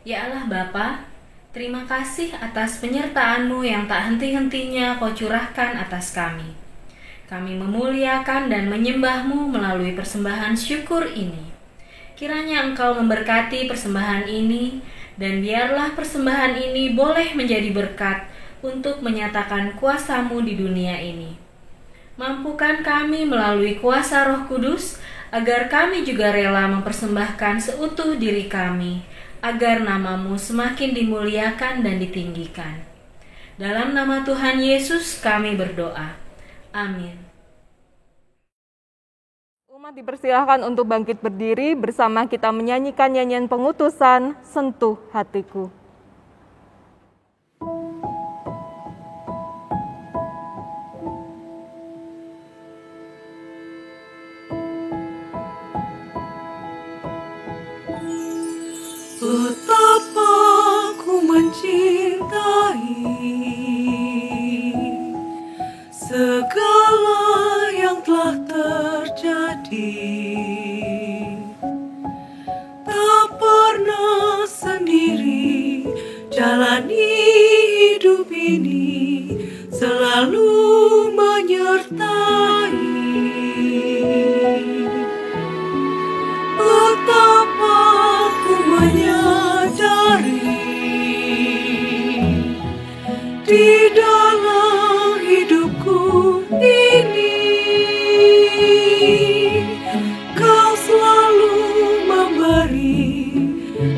Ya Allah Bapa, terima kasih atas penyertaan-Mu yang tak henti-hentinya Kau curahkan atas kami. Kami memuliakan dan menyembah-Mu melalui persembahan syukur ini. Kiranya Engkau memberkati persembahan ini, dan biarlah persembahan ini boleh menjadi berkat untuk menyatakan kuasa-Mu di dunia ini. Mampukan kami melalui kuasa Roh Kudus, agar kami juga rela mempersembahkan seutuh diri kami, agar nama-Mu semakin dimuliakan dan ditinggikan. Dalam nama Tuhan Yesus kami berdoa. Amin. Umat dipersilahkan untuk bangkit berdiri bersama kita menyanyikan nyanyian pengutusan Sentuh Hatiku. Betapa ku mencintai segala yang telah terjadi, tak pernah sendiri jalani hidup ini, selalu menyertai. Betapa ku menyadari di dalam hidupku ini, Kau selalu memberi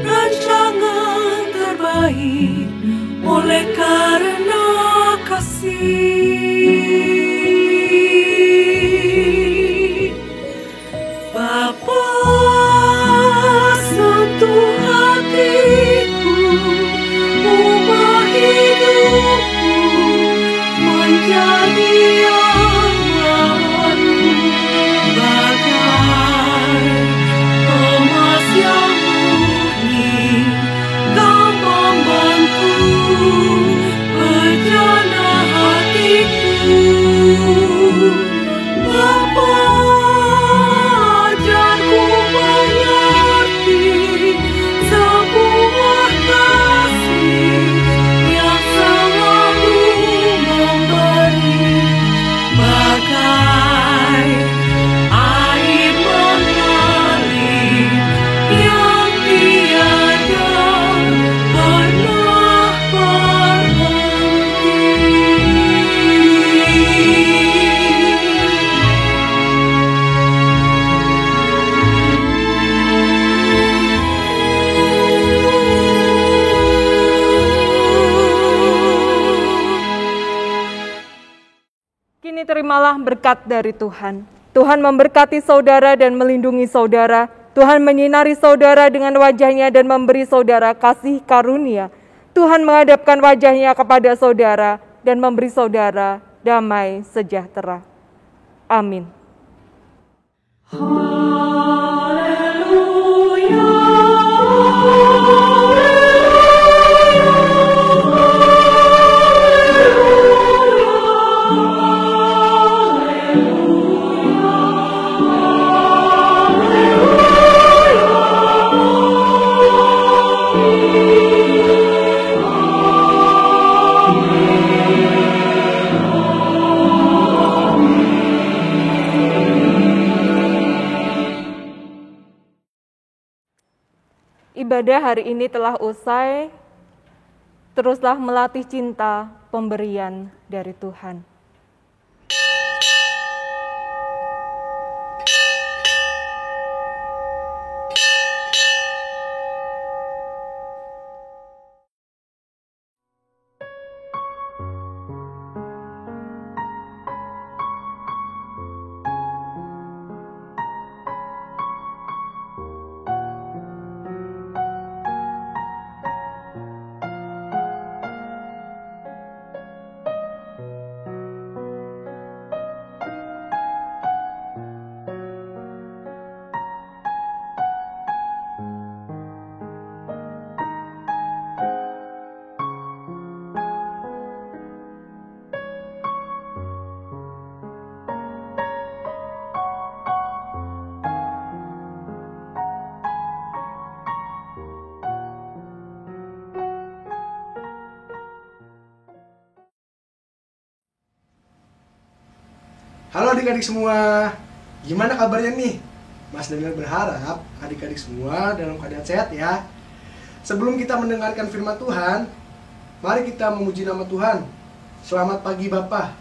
rancangan terbaik oleh karena kasih. Bapa, sentuh hatiku, ubah hidupku menjadi yang baru, bagai emas yang murni. Kau membantu bejana hatiku. Bapa, ajarku mengerti sebuah kasih yang selalu memberi, bagai air mengalir yang tiada pernah berhenti. Kini terimalah berkat dari Tuhan. Tuhan memberkati saudara dan melindungi saudara. Tuhan menyinari saudara dengan wajah-Nya dan memberi saudara kasih karunia. Tuhan menghadapkan wajah-Nya kepada saudara dan memberi saudara damai sejahtera. Amin. Ibadah hari ini telah usai, teruslah melatih cinta pemberian dari Tuhan. Halo adik-adik semua, gimana kabarnya nih? Mas Daniel berharap adik-adik semua dalam keadaan sehat ya. Sebelum kita mendengarkan firman Tuhan, mari kita memuji nama Tuhan. Selamat pagi Bapak.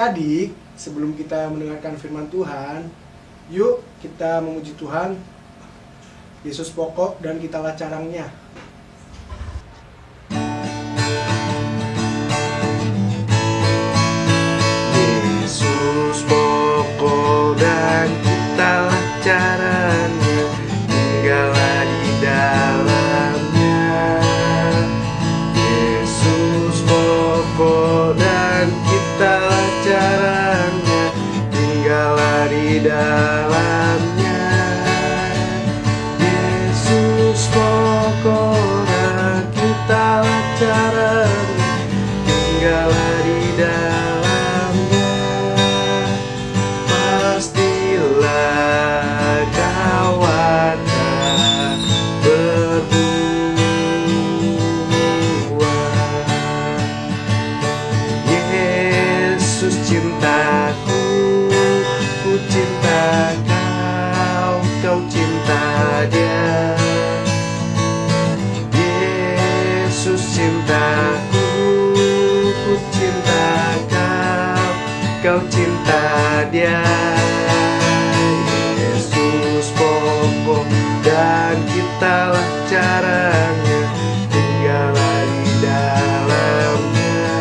adik-adik, sebelum kita mendengarkan firman Tuhan, yuk kita memuji Tuhan. Yesus pokok dan kitalah carangnya. Yesus pokok dan kitalah caranya, tinggallah di dalamnya. Yesus pokok dan kitalah caranya, tinggallah di dalamnya. Yesus pokok dan kitalah caranya, tinggallah di dalamnya. Pastilah kau akan berbuah. Yesus cintaku, ku cinta kau, kau cinta Dia. Yesus cintaku, ku cinta kau, kau cinta Dia. Yesus pokok dan kitalah caranya, tinggallah di dalamnya.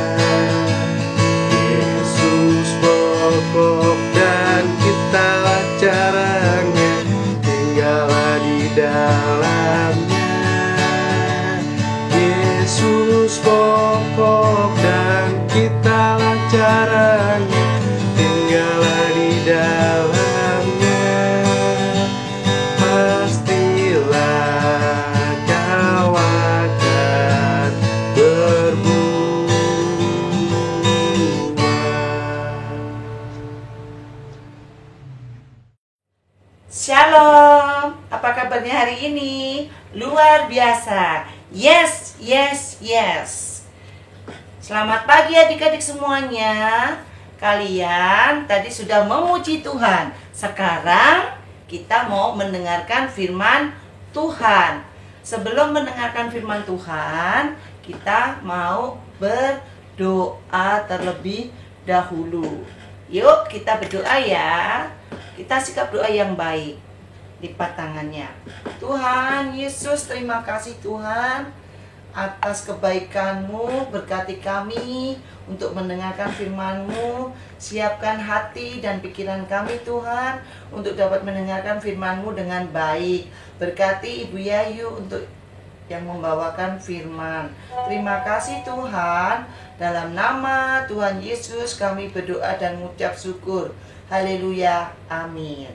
Yesus pokok dan kitalah caranya, tinggallah di dalamnya. Yesus pokok dan kitalah caranya, tinggallah di dalamnya. Pastilah kau akan berbuah. Shalom, apa kabarnya hari ini? Luar biasa. Yes, yes, yes. Selamat pagi adik-adik semuanya. Kalian tadi sudah memuji Tuhan. Sekarang kita mau mendengarkan firman Tuhan. Sebelum mendengarkan firman Tuhan, kita mau berdoa terlebih dahulu. Yuk kita berdoa ya. Kita sikap doa yang baik. Lipat tangannya. Tuhan Yesus, terima kasih Tuhan atas kebaikan-Mu. Berkati kami untuk mendengarkan firman-Mu. Siapkan hati dan pikiran kami Tuhan untuk dapat mendengarkan firman-Mu dengan baik. Berkati Ibu Yayu untuk yang membawakan firman. Terima kasih Tuhan. Dalam nama Tuhan Yesus kami berdoa dan mengucap syukur. Haleluya, amin.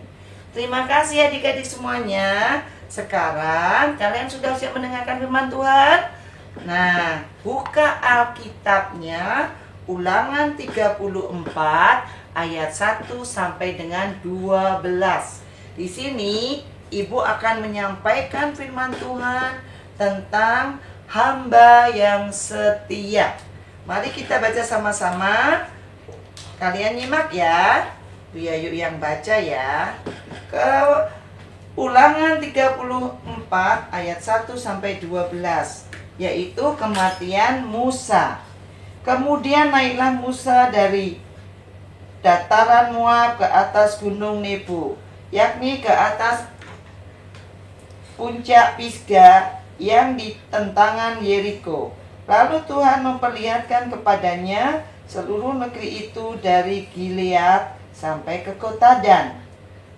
Terima kasih adik-adik semuanya. Sekarang kalian sudah siap mendengarkan firman Tuhan? Nah, buka Alkitabnya Ulangan 34 ayat 1 sampai dengan 12. Di sini Ibu akan menyampaikan firman Tuhan tentang hamba yang setia. Mari kita baca sama-sama. Kalian nyimak ya. Bu Yayu yang baca ya. Ke Ulangan 34 ayat 1 sampai 12, yaitu kematian Musa. Kemudian naiklah Musa dari dataran Moab ke atas gunung Nebo, yakni ke atas puncak Pisga yang di tentangan Yeriko. Lalu Tuhan memperlihatkan kepadanya seluruh negeri itu dari Gilead sampai ke kota Dan,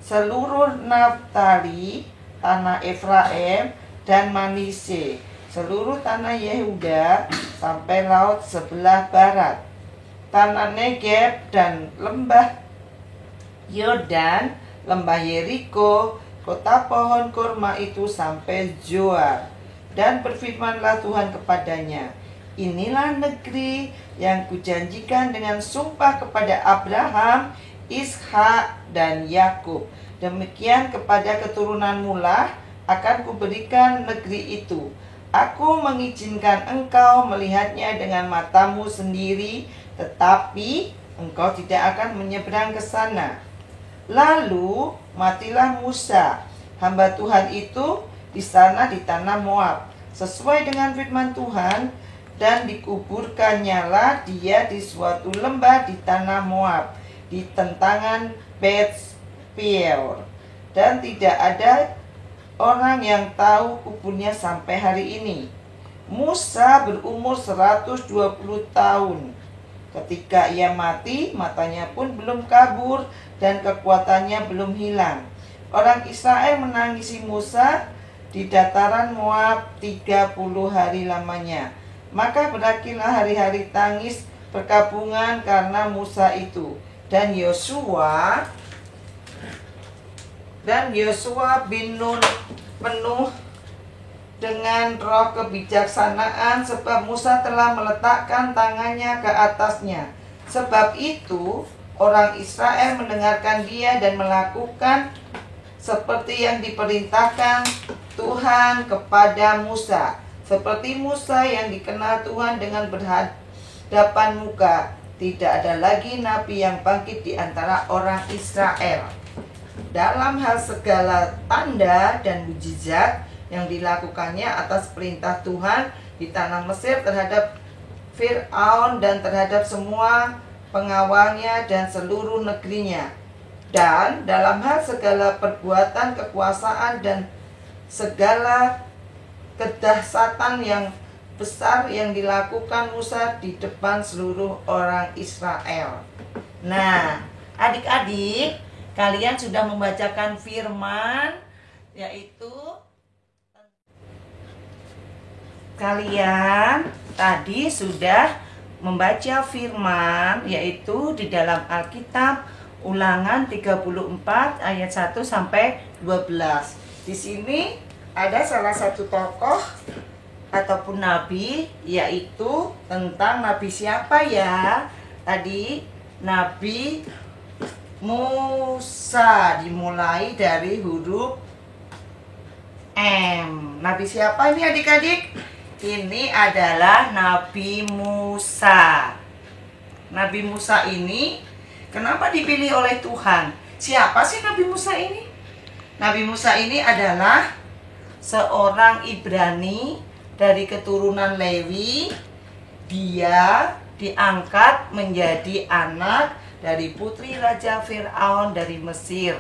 seluruh Naftali, tanah Efraim dan Manase, seluruh tanah Yehuda sampai laut sebelah barat, tanah Negeb dan lembah Yordan, lembah Yeriko, kota pohon kurma itu sampai Zoar. Dan berfirmanlah Tuhan kepadanya, inilah negeri yang kujanjikan dengan sumpah kepada Abraham, Ishak dan Yakub. Demikian kepada keturunanmu lah akan kuberikan negeri itu. Aku mengizinkan engkau melihatnya dengan matamu sendiri, tetapi engkau tidak akan menyeberang ke sana. Lalu matilah Musa, hamba Tuhan itu, di sana di tanah Moab, sesuai dengan firman Tuhan dan dikuburkannyalah dia di suatu lembah di tanah Moab, di tentangan Bet-peor. Dan tidak ada orang yang tahu kuburnya sampai hari ini. Musa berumur 120 tahun. Ketika ia mati, matanya pun belum kabur dan kekuatannya belum hilang. Orang Israel menangisi Musa di dataran Moab 30 hari lamanya. Maka berakhirlah hari-hari tangis perkabungan karena Musa itu. Dan Yosua bin Nun penuh dengan roh kebijaksanaan, sebab Musa telah meletakkan tangannya ke atasnya. Sebab itu orang Israel mendengarkan dia dan melakukan seperti yang diperintahkan Tuhan kepada Musa. Seperti Musa yang dikenal Tuhan dengan berhadapan muka. Tidak ada lagi nabi yang bangkit di antara orang Israel. Dalam hal segala tanda dan mujizat yang dilakukannya atas perintah Tuhan di tanah Mesir terhadap Fir'aun dan terhadap semua pengawalnya dan seluruh negerinya. Dan dalam hal segala perbuatan kekuasaan dan segala kedahsyatan yang besar yang dilakukan Musa di depan seluruh orang Israel. Nah, adik-adik, kalian sudah membacakan firman, yaitu kalian tadi sudah membaca firman, yaitu di dalam Alkitab Ulangan 34 ayat 1 sampai 12. Di sini ada salah satu tokoh ataupun nabi, yaitu tentang nabi siapa ya? Tadi Nabi Musa, dimulai dari huruf M. Nabi siapa ini adik-adik? Ini adalah Nabi Musa. Nabi Musa ini kenapa dipilih oleh Tuhan? Siapa sih Nabi Musa ini? Nabi Musa ini adalah seorang Ibrani dari keturunan Lewi. Dia diangkat menjadi anak dari putri Raja Fir'aun dari Mesir.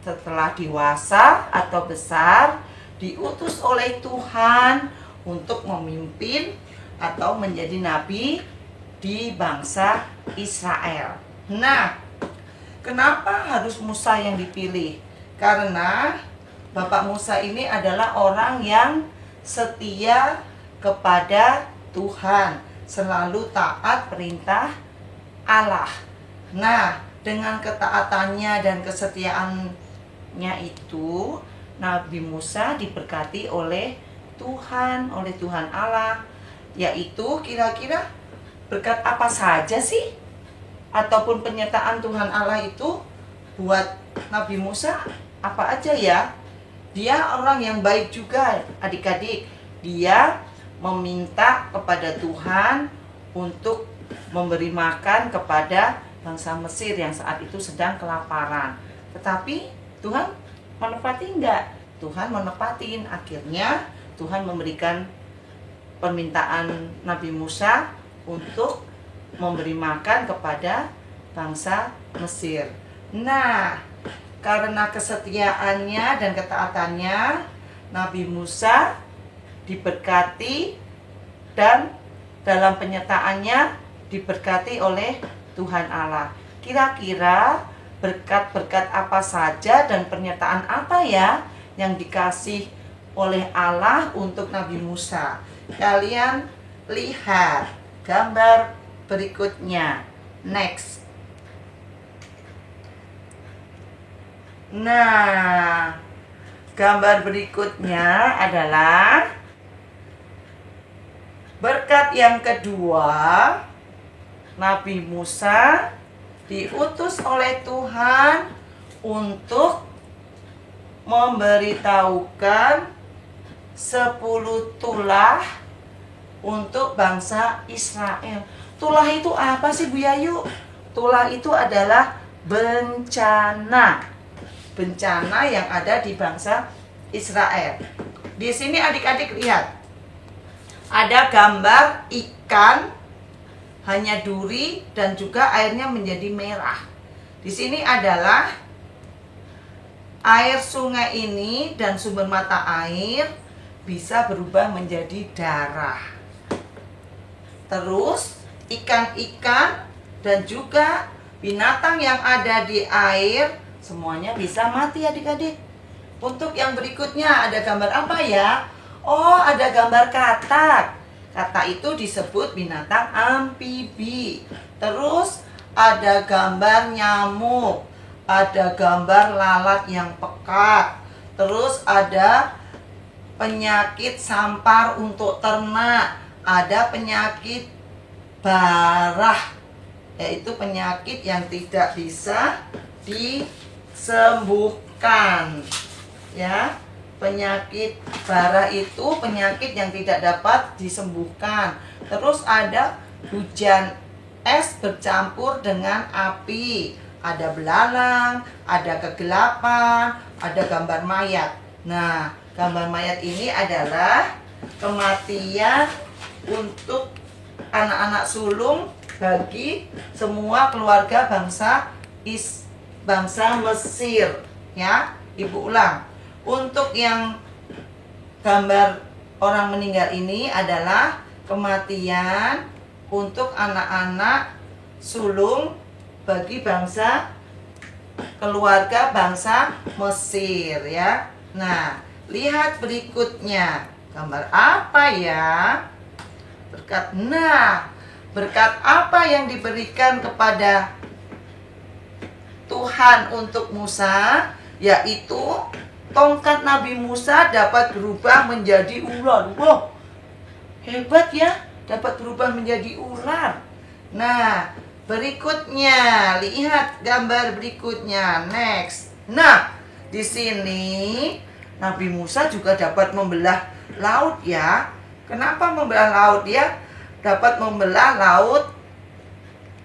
Setelah dewasa atau besar, diutus oleh Tuhan untuk memimpin atau menjadi nabi di bangsa Israel. Nah, kenapa harus Musa yang dipilih? Karena Bapak Musa ini adalah orang yang setia kepada Tuhan, selalu taat perintah Allah. Nah, dengan ketaatannya dan kesetiaannya itu, Nabi Musa diberkati oleh Tuhan Allah. Yaitu kira-kira berkat apa saja sih? Ataupun penyertaan Tuhan Allah itu buat Nabi Musa apa aja ya? Dia orang yang baik juga adik-adik. Dia meminta kepada Tuhan untuk memberi makan kepada bangsa Mesir yang saat itu sedang kelaparan. Tetapi Tuhan menepati enggak? Tuhan menepatin. Akhirnya Tuhan memberikan permintaan Nabi Musa untuk memberi makan kepada bangsa Mesir. Nah, karena kesetiaannya dan ketaatannya, Nabi Musa diberkati dan dalam penyertaannya diberkati oleh Tuhan Allah. Kira-kira berkat-berkat apa saja dan penyertaan apa ya yang dikasih oleh Allah untuk Nabi Musa? Kalian lihat gambar berikutnya. Next. Nah, gambar berikutnya adalah berkat yang kedua. Nabi Musa diutus oleh Tuhan untuk memberitahukan 10 tulah untuk bangsa Israel. Tulah itu apa sih Bu Yayu? Tulah itu adalah bencana. Bencana yang ada di bangsa Israel. Di sini adik-adik lihat. ada gambar ikan, hanya duri dan juga airnya menjadi merah. Di sini adalah air sungai ini dan sumber mata air bisa berubah menjadi darah. Terus ikan-ikan dan juga binatang yang ada di air semuanya bisa mati adik-adik. Untuk yang berikutnya ada gambar apa ya? Oh, ada gambar katak. Katak itu disebut binatang amfibi. Terus ada gambar nyamuk, ada gambar lalat yang pekat. Terus ada penyakit sampar untuk ternak, ada penyakit barah, yaitu penyakit yang tidak bisa disembuhkan. Ya, penyakit barah itu penyakit yang tidak dapat disembuhkan. Terus ada hujan es bercampur dengan api, ada belalang, ada kegelapan, ada gambar mayat. Nah, gambar mayat ini adalah kematian untuk anak-anak sulung bagi semua keluarga bangsa Mesir. Ya, Ibu ulang. Untuk yang gambar orang meninggal ini adalah kematian untuk anak-anak sulung bagi bangsa keluarga bangsa Mesir ya. Nah, lihat berikutnya. Gambar apa ya? Berkat apa yang diberikan kepada Tuhan untuk Musa, yaitu tongkat Nabi Musa dapat berubah menjadi ular. Wow, hebat ya, dapat berubah menjadi ular. Nah, berikutnya, lihat gambar berikutnya. Next. Nah, di sini Nabi Musa juga dapat membelah laut ya. Kenapa membelah laut ya? Dapat membelah laut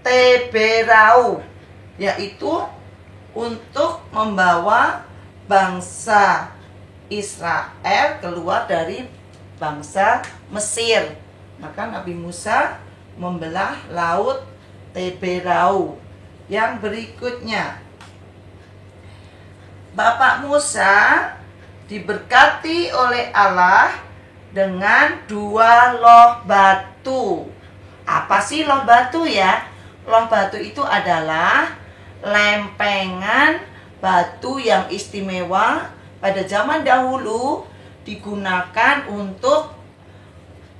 Teberau, yaitu untuk membawa bangsa Israel keluar dari bangsa Mesir. Maka Nabi Musa membelah laut Teberau. Yang berikutnya, Bapak Musa diberkati oleh Allah dengan 2 loh batu. Apa sih loh batu ya? Loh batu itu adalah lempengan batu yang istimewa pada zaman dahulu, digunakan untuk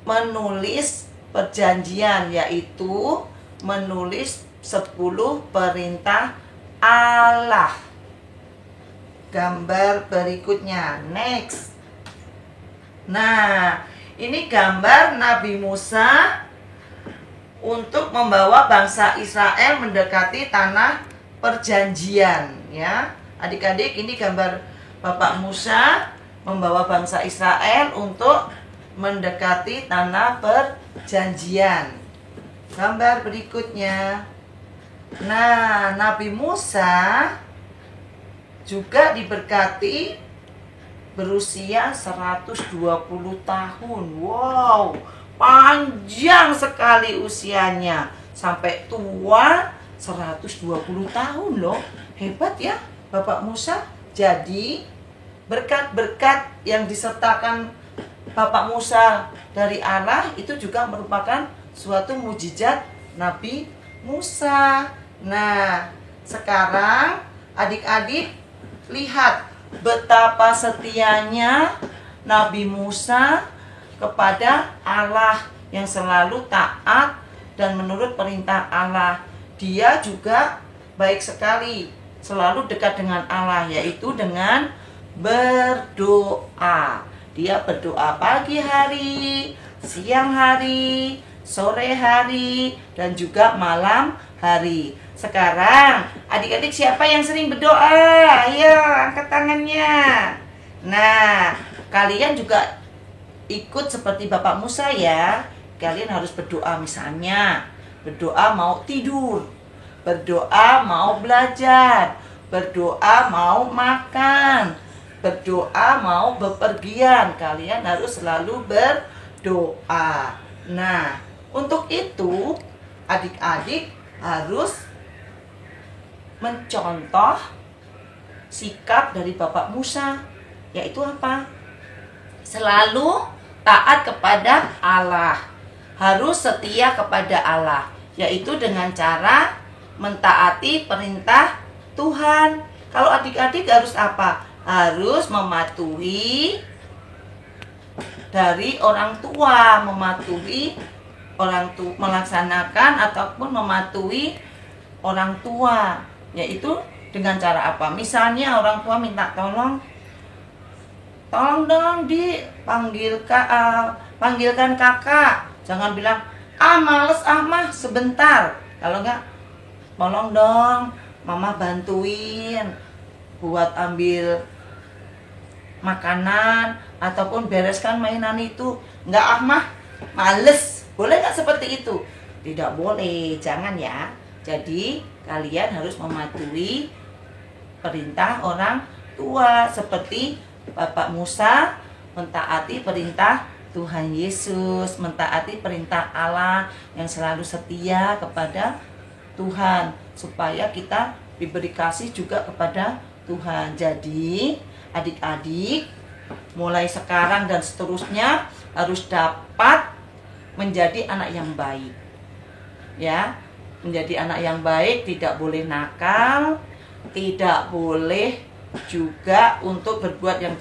menulis perjanjian, yaitu menulis 10 perintah Allah. Gambar berikutnya, next. Nah, ini gambar Nabi Musa untuk membawa bangsa Israel mendekati tanah perjanjian ya. Adik-adik, ini gambar Bapak Musa membawa bangsa Israel untuk mendekati tanah perjanjian. Gambar berikutnya. Nah, Nabi Musa juga diberkati berusia 120 tahun. Wow, panjang sekali usianya. Sampai tua 120 tahun loh. Hebat ya Bapak Musa. Jadi berkat-berkat yang disertakan Bapak Musa dari Allah itu juga merupakan suatu mukjizat Nabi Musa. Nah, sekarang adik-adik lihat betapa setianya Nabi Musa kepada Allah, yang selalu taat dan menurut perintah Allah. Dia juga baik sekali, selalu dekat dengan Allah, yaitu dengan berdoa. Dia berdoa pagi hari, siang hari, sore hari, dan juga malam hari. Sekarang adik-adik siapa yang sering berdoa? Ayo angkat tangannya. Nah, kalian juga ikut seperti Bapak Musa ya. Kalian harus berdoa, misalnya berdoa mau tidur, berdoa mau belajar, berdoa mau makan, berdoa mau bepergian. Kalian harus selalu berdoa. doa. Nah, untuk itu adik-adik harus mencontoh sikap dari Bapak Musa, yaitu apa? Selalu taat kepada Allah, harus setia kepada Allah, yaitu dengan cara mentaati perintah Tuhan. Kalau adik-adik harus apa? Harus mematuhi dari orang tua, mematuhi orang tua, melaksanakan ataupun mematuhi orang tua, yaitu dengan cara apa? Misalnya orang tua minta tolong dong panggilkan kakak. Jangan bilang, males mah sebentar. Kalau enggak, tolong dong mama bantuin buat ambil makanan ataupun bereskan mainan itu. Enggak mah males. Boleh nggak seperti itu? Tidak boleh, jangan ya. Jadi kalian harus mematuhi perintah orang tua, seperti Bapak Musa mentaati perintah Tuhan Yesus, mentaati perintah Allah yang selalu setia kepada Tuhan, supaya kita diberi kasih juga kepada Tuhan. Jadi adik-adik mulai sekarang dan seterusnya harus dapat menjadi anak yang baik, ya. Menjadi anak yang baik, tidak boleh nakal, tidak boleh juga untuk berbuat yang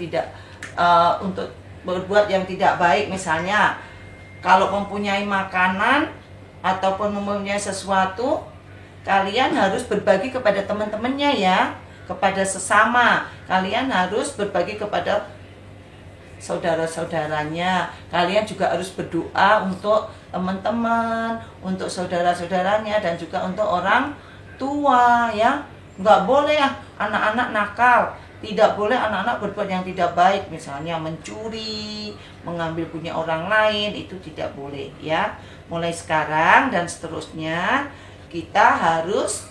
tidak baik. Misalnya kalau mempunyai makanan ataupun mempunyai sesuatu, kalian harus berbagi kepada teman-temannya ya, kepada sesama. Kalian harus berbagi kepada saudara-saudaranya. Kalian juga harus berdoa untuk teman-teman, untuk saudara-saudaranya, dan juga untuk orang tua ya. Nggak boleh anak-anak nakal, tidak boleh anak-anak berbuat yang tidak baik, misalnya mencuri, mengambil punya orang lain, itu tidak boleh ya. Mulai sekarang dan seterusnya kita harus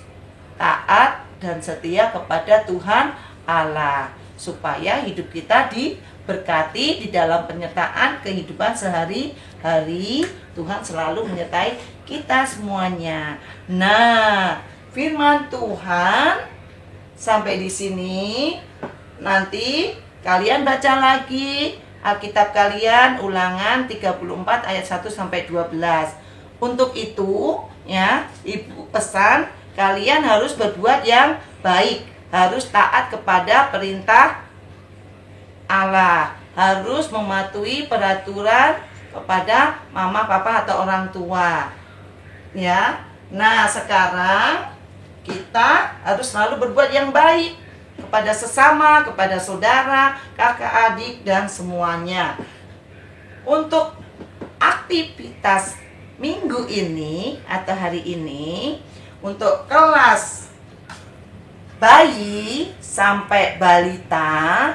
taat dan setia kepada Tuhan Allah, supaya hidup kita diberkati di dalam penyertaan kehidupan sehari-hari. Tuhan selalu menyertai kita semuanya. Nah, firman Tuhan sampai di sini. Nanti kalian baca lagi Alkitab kalian, Ulangan 34 ayat 1 sampai 12. Untuk itu ya, Ibu pesan kalian harus berbuat yang baik, harus taat kepada perintah Allah, harus mematuhi peraturan kepada mama, papa atau orang tua. Ya. Nah, sekarang kita harus selalu berbuat yang baik kepada sesama, kepada saudara, kakak, adik, dan semuanya. Untuk aktivitas minggu ini atau hari ini, untuk kelas bayi sampai balita,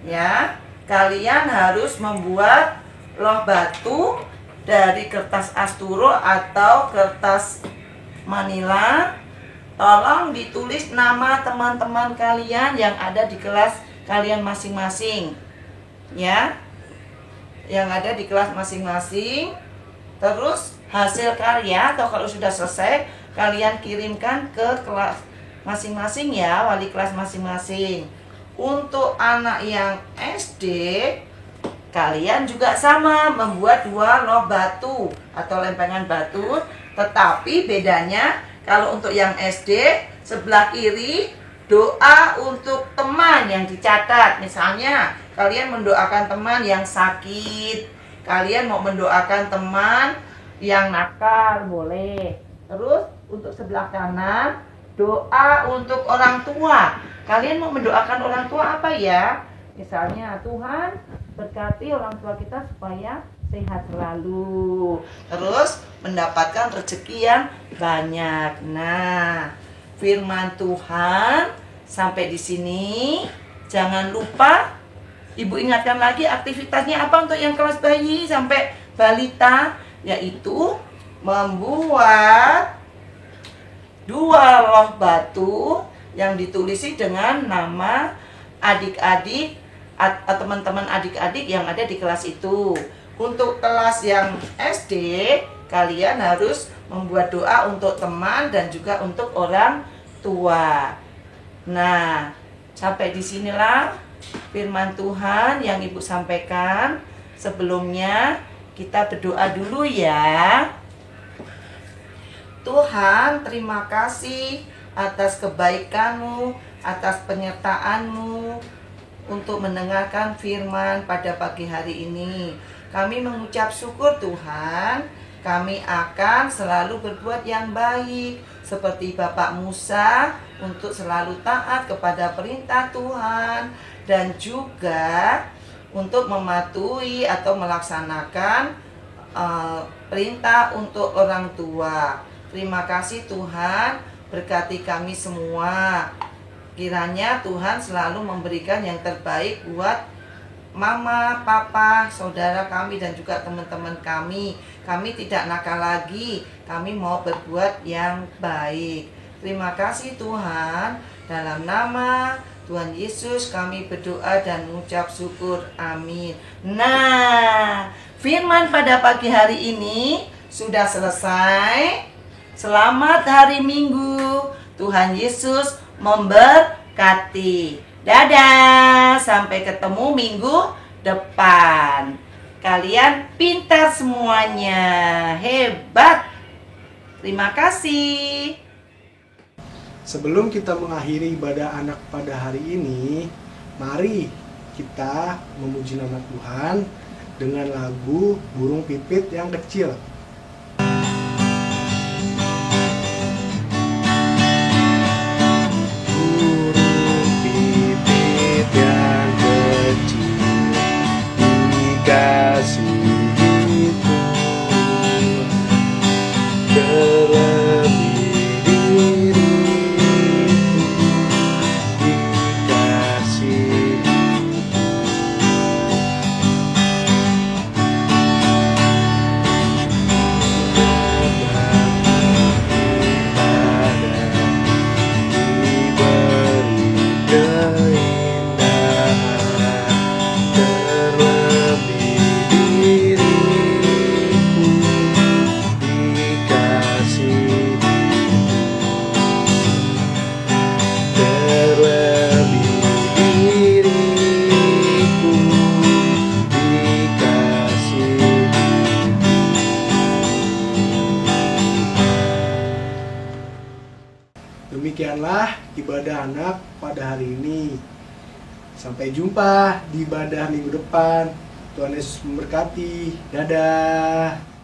ya, kalian harus membuat loh batu dari kertas asturo atau kertas manila. Tolong ditulis nama teman-teman kalian yang ada di kelas kalian masing-masing, ya, yang ada di kelas masing-masing. Terus hasil karya atau kalau sudah selesai, kalian kirimkan ke kelas masing-masing ya, wali kelas masing-masing. Untuk anak yang SD, kalian juga sama, membuat 2 loh batu atau lempengan batu. Tetapi bedanya, kalau untuk yang SD, sebelah kiri doa untuk teman yang dicatat. Misalnya kalian mendoakan teman yang sakit, kalian mau mendoakan teman yang nakal, boleh. Terus untuk sebelah kanan, doa untuk orang tua. Kalian mau mendoakan orang tua apa ya? Misalnya, Tuhan berkati orang tua kita supaya sehat selalu, terus mendapatkan rezeki yang banyak. Nah, firman Tuhan sampai di sini. Jangan lupa Ibu ingatkan lagi aktivitasnya apa untuk yang kelas bayi sampai balita, yaitu membuat 2 loh batu yang ditulisi dengan nama adik-adik atau teman-teman adik-adik yang ada di kelas itu. Untuk kelas yang SD, kalian harus membuat doa untuk teman dan juga untuk orang tua. Nah, sampai di sinilah firman Tuhan yang Ibu sampaikan. Sebelumnya kita berdoa dulu ya. Tuhan, terima kasih atas kebaikan-Mu, atas penyertaan-Mu untuk mendengarkan firman pada pagi hari ini. Kami mengucap syukur Tuhan, kami akan selalu berbuat yang baik seperti Bapak Musa untuk selalu taat kepada perintah Tuhan dan juga untuk mematuhi atau melaksanakan perintah untuk orang tua. Terima kasih Tuhan, berkati kami semua. Kiranya Tuhan selalu memberikan yang terbaik buat mama, papa, saudara kami dan juga teman-teman kami. Kami tidak nakal lagi, kami mau berbuat yang baik. Terima kasih Tuhan, dalam nama Tuhan Yesus kami berdoa dan mengucap syukur, amin. Nah, firman pada pagi hari ini sudah selesai. Selamat hari Minggu, Tuhan Yesus memberkati. Dadah, sampai ketemu minggu depan. Kalian pintar semuanya, hebat. Terima kasih. Sebelum kita mengakhiri ibadah anak pada hari ini, mari kita memuji nama Tuhan dengan lagu Burung Pipit yang Kecil. Kasih itu terlebih diriku dikasih Demikianlah ibadah anak pada hari ini. Sampai jumpa di ibadah minggu depan. Tuhan Yesus memberkati. Dadah.